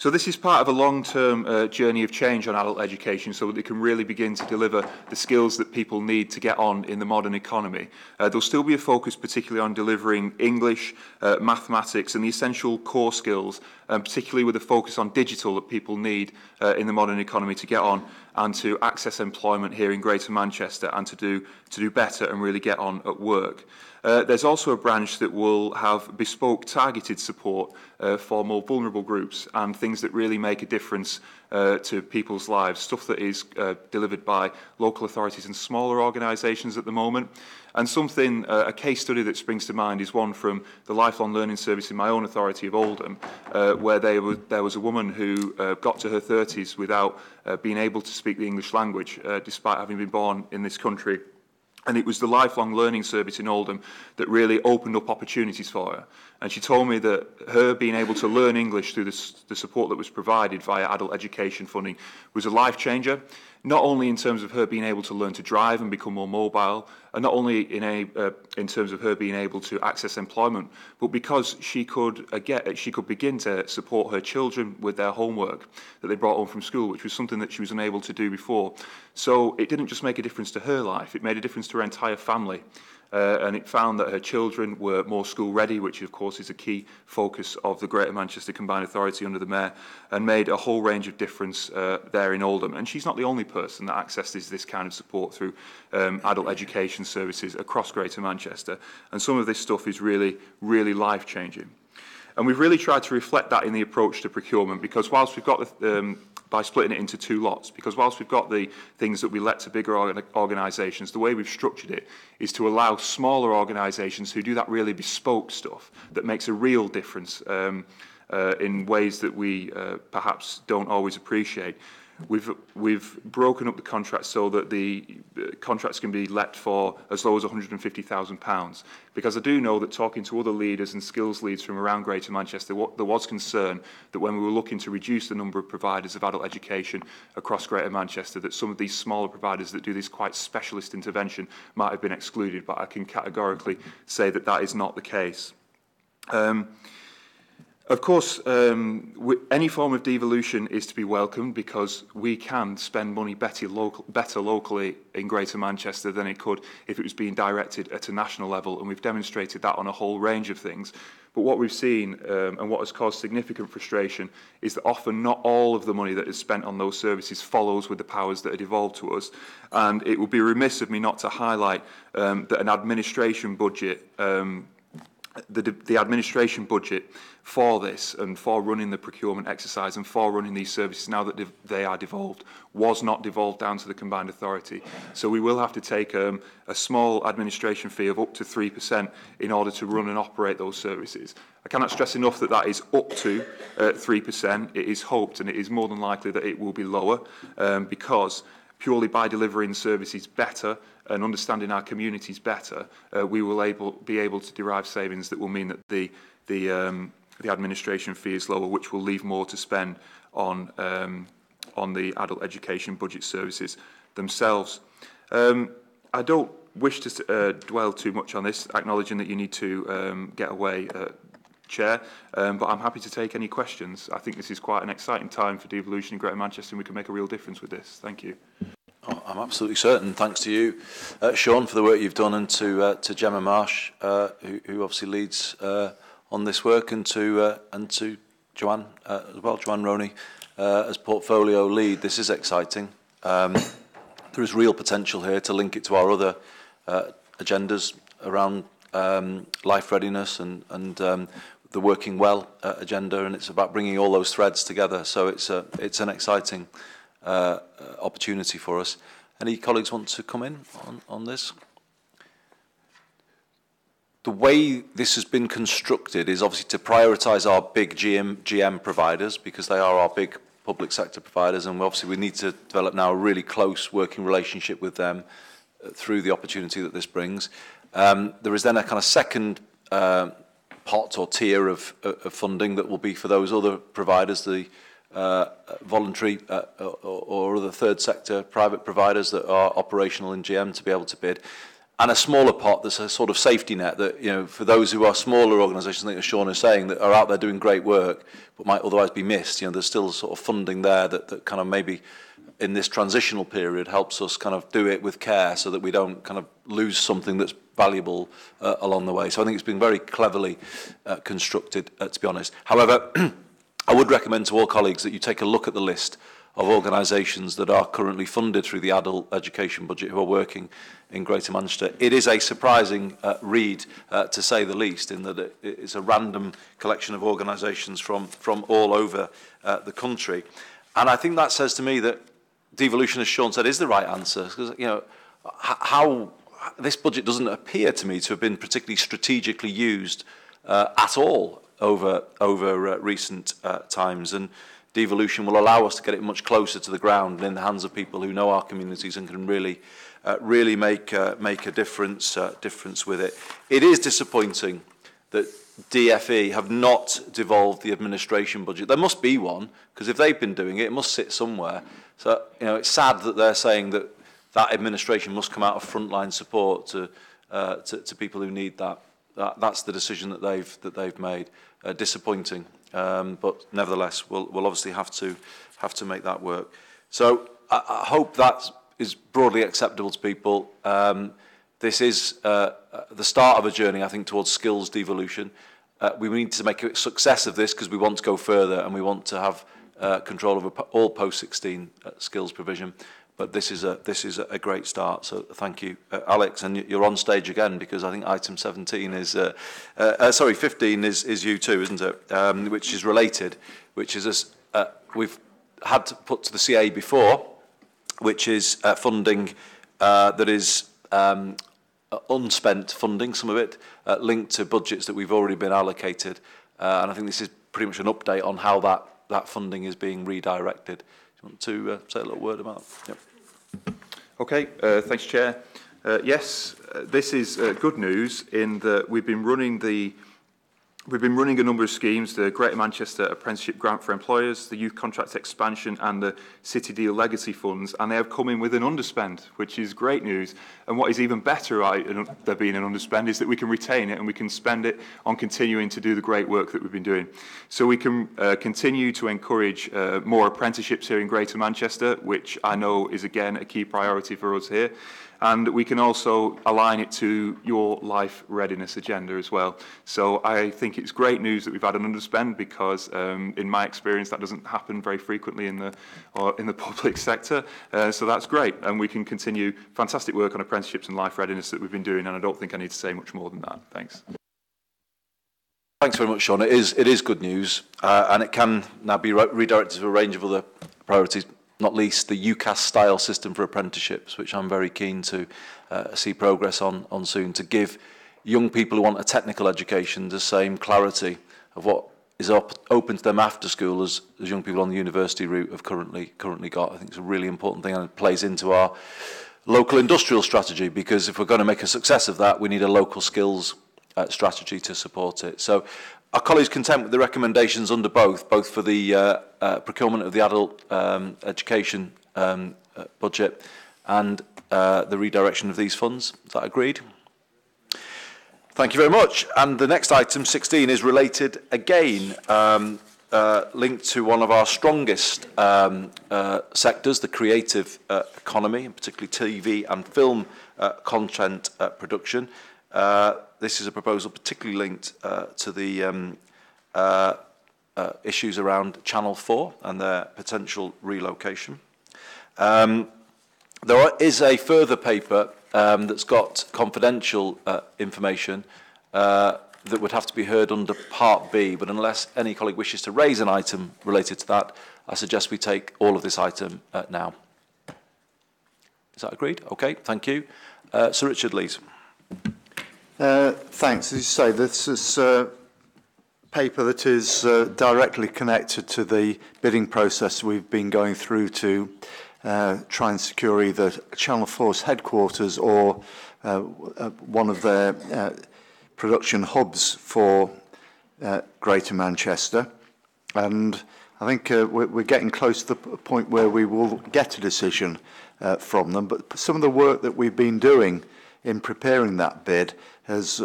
So this is part of a long-term journey of change on adult education so that they can really begin to deliver the skills that people need to get on in the modern economy. There'll still be a focus particularly on delivering English, mathematics and the essential core skills, particularly with a focus on digital that people need in the modern economy to get on and to access employment here in Greater Manchester and to do better and really get on at work. There's also a branch that will have bespoke targeted support for more vulnerable groups and things that really make a difference to people's lives, stuff that is delivered by local authorities and smaller organisations at the moment. And something, a case study that springs to mind is one from the Lifelong Learning Service in my own authority of Oldham, where there was a woman who got to her 30s without being able to speak the English language, despite having been born in this country. And it was the Lifelong Learning Service in Oldham that really opened up opportunities for her. And she told me that her being able to learn English through the support that was provided via adult education funding was a life changer, not only in terms of her being able to learn to drive and become more mobile, and not only in terms of her being able to access employment, but because she could begin to support her children with their homework that they brought home from school, which was something that she was unable to do before. So it didn't just make a difference to her life, it made a difference to her entire family. And it found that her children were more school ready, which of course is a key focus of the Greater Manchester Combined Authority under the Mayor, and made a whole range of difference there in Oldham. And she's not the only person that accesses this kind of support through adult education services across Greater Manchester. And some of this stuff is really, really life-changing. And we've really tried to reflect that in the approach to procurement, because whilst we've got by splitting it into two lots, because whilst we've got the things that we let to bigger organisations, the way we've structured it is to allow smaller organisations who do that really bespoke stuff that makes a real difference in ways that we perhaps don't always appreciate. We've broken up the contracts so that the contracts can be let for as low as £150,000, because I do know that talking to other leaders and skills leads from around Greater Manchester, there was concern that when we were looking to reduce the number of providers of adult education across Greater Manchester, that some of these smaller providers that do this quite specialist intervention might have been excluded, but I can categorically say that that is not the case. Of course, any form of devolution is to be welcomed, because we can spend money better locally in Greater Manchester than it could if it was being directed at a national level, and we've demonstrated that on a whole range of things. But what we've seen, and what has caused significant frustration, is that often not all of the money that is spent on those services follows with the powers that are devolved to us. And it would be remiss of me not to highlight that an administration budget, the administration budget for this and for running the procurement exercise and for running these services, now that they are devolved, was not devolved down to the Combined Authority. So we will have to take a small administration fee of up to 3% in order to run and operate those services. I cannot stress enough that that is up to 3%. It is hoped, and it is more than likely that it will be lower, because purely by delivering services better and understanding our communities better, we will be able to derive savings that will mean that the administration fee is lower, which will leave more to spend on the adult education budget services themselves. I don't wish to dwell too much on this, acknowledging that you need to get away, Chair, but I'm happy to take any questions. I think this is quite an exciting time for devolution in Greater Manchester, and we can make a real difference with this. Thank you. Oh, I'm absolutely certain. Thanks to you, Sean, for the work you've done, and to Gemma Marsh, who obviously leads on this work, and to Joanne as well, Joanne Roney, as portfolio lead. This is exciting. There is real potential here to link it to our other agendas around life readiness and the working well agenda, and it's about bringing all those threads together. So it's an exciting opportunity for us. Any colleagues want to come in on this? The way this has been constructed is obviously to prioritise our big GM providers, because they are our big public sector providers, and obviously we need to develop now a really close working relationship with them through the opportunity that this brings. There is then a kind of second pot or tier of funding that will be for those other providers, the voluntary or other third sector private providers that are operational in GM to be able to bid. And a smaller pot that's a sort of safety net that, you know, for those who are smaller organisations, I think as Sean is saying, that are out there doing great work but might otherwise be missed, you know, there's still sort of funding there that kind of maybe in this transitional period helps us kind of do it with care so that we don't kind of lose something that's valuable along the way. So I think it's been very cleverly constructed, to be honest. However, I would recommend to all colleagues that you take a look at the list of organisations that are currently funded through the adult education budget who are working in Greater Manchester. It is a surprising read, to say the least, in that it's a random collection of organisations from all over the country. And I think that says to me that devolution, as Sean said, is the right answer. Because, you know, how this budget doesn't appear to me to have been particularly strategically used at all over recent times. And devolution will allow us to get it much closer to the ground and in the hands of people who know our communities and can really make a difference with it. It is disappointing that DFE have not devolved the administration budget. There must be one, because if they've been doing it, it must sit somewhere. So, you know, it's sad that they're saying that that administration must come out of frontline support to people who need that. That's the decision that they've made. Disappointing, but nevertheless, we'll obviously have to make that work. So I hope that is broadly acceptable to people. This is the start of a journey, I think, towards skills devolution. We need to make a success of this because we want to go further and we want to have control over all post-16 skills provision. But this is a great start. So thank you, Alex, and you're on stage again because I think item 17 is 15 is you too, isn't it? Which is related, which is we've had to put to the CA before, which is funding that is unspent funding, some of it linked to budgets that we've already been allocated, and I think this is pretty much an update on how that funding is being redirected. Do you want to say a little word about that? Yep. Okay, thanks, Chair. Yes, this is good news in that we've been running a number of schemes, the Greater Manchester Apprenticeship Grant for Employers, the Youth Contract Expansion and the City Deal Legacy Funds, and they have come in with an underspend, which is great news. And what is even better, there being an underspend, is that we can retain it and we can spend it on continuing to do the great work that we've been doing. So we can continue to encourage more apprenticeships here in Greater Manchester, which I know is, again, a key priority for us here. And we can also align it to your life readiness agenda as well. So I think it's great news that we've had an underspend because, in my experience, that doesn't happen very frequently in the public sector. So that's great, and we can continue fantastic work on apprenticeships and life readiness that we've been doing. And I don't think I need to say much more than that. Thanks. Thanks very much, Sean. It is good news, and it can now be redirected to a range of other priorities. Not least the UCAS-style system for apprenticeships, which I'm very keen to see progress on soon, to give young people who want a technical education the same clarity of what is open to them after school as young people on the university route have currently got. I think it's a really important thing, and it plays into our local industrial strategy, because if we're going to make a success of that, we need a local skills strategy to support it. So are colleagues content with the recommendations under both for the procurement of the adult education budget and the redirection of these funds? Is that agreed? Thank you very much. And the next item, 16, is related again, linked to one of our strongest sectors, the creative economy, and particularly TV and film content production. This is a proposal particularly linked to the issues around Channel 4 and their potential relocation. There is a further paper that's got confidential information that would have to be heard under Part B, but unless any colleague wishes to raise an item related to that, I suggest we take all of this item now. Is that agreed? Okay, thank you. Sir Richard Lees. Thanks. As you say, this is paper that is directly connected to the bidding process we've been going through to try and secure either Channel 4's headquarters or one of their production hubs for Greater Manchester. And I think we're getting close to the point where we will get a decision from them. But some of the work that we've been doing in preparing that bid has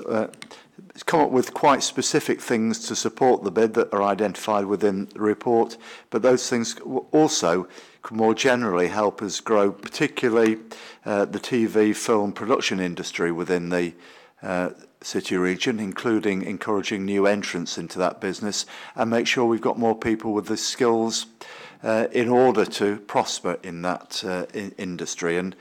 come up with quite specific things to support the bid that are identified within the report. But those things also could more generally help us grow, particularly the TV film production industry within the city region, including encouraging new entrants into that business and make sure we've got more people with the skills in order to prosper in that industry. And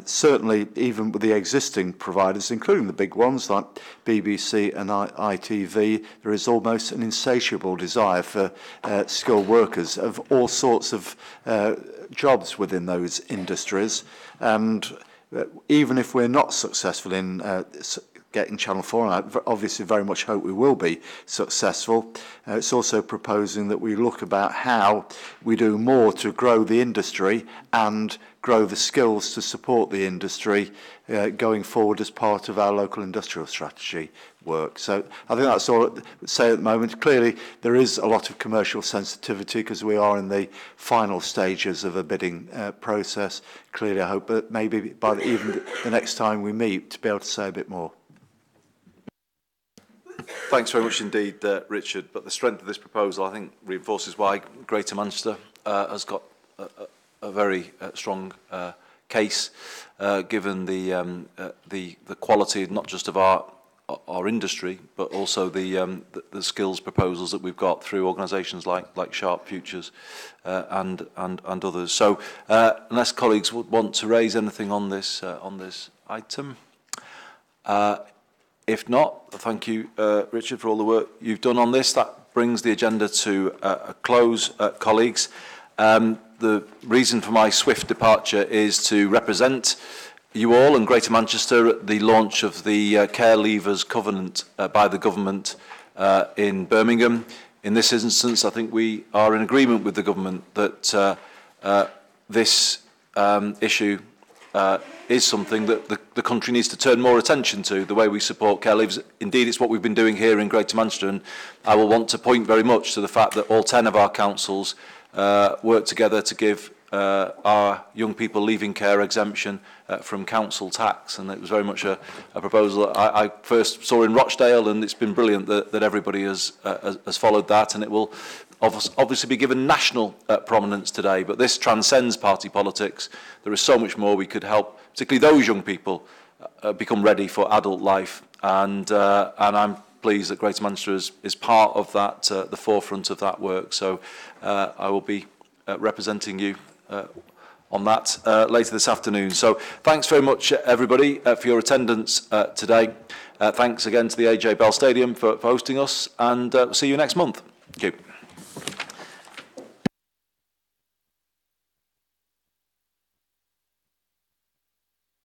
certainly even with the existing providers, including the big ones like BBC and ITV, there is almost an insatiable desire for skilled workers of all sorts of jobs within those industries. And even if we're not successful in getting Channel 4, and I obviously very much hope we will be successful. It's also proposing that we look about how we do more to grow the industry and grow the skills to support the industry going forward as part of our local industrial strategy work. So I think that's all I would say at the moment. Clearly there is a lot of commercial sensitivity because we are in the final stages of a bidding process. Clearly I hope that maybe by even the next time we meet to be able to say a bit more. Thanks very much indeed, Richard. But the strength of this proposal, I think, reinforces why Greater Manchester has got a very strong case, given the quality not just of our industry, but also the skills proposals that we've got through organisations like Sharp Futures and others. So, unless colleagues would want to raise anything on this item. If not, thank you, Richard, for all the work you've done on this. That brings the agenda to a close, colleagues. The reason for my swift departure is to represent you all and Greater Manchester at the launch of the Care Leavers Covenant by the government in Birmingham. In this instance, I think we are in agreement with the government that this issue is something that the country needs to turn more attention to, the way we support care leavers. Indeed, it's what we've been doing here in Greater Manchester, and I will want to point very much to the fact that all 10 of our councils work together to give our young people leaving care exemption from council tax, and it was very much a proposal that I first saw in Rochdale, and it's been brilliant that everybody has followed that, and it will obviously be given national prominence today, but this transcends party politics. There is so much more we could help, particularly those young people, become ready for adult life, and I'm pleased that Greater Manchester is part of that, the forefront of that work. So I will be representing you on that later this afternoon. So thanks very much, everybody, for your attendance today. Thanks again to the AJ Bell Stadium for hosting us, and see you next month. Thank you.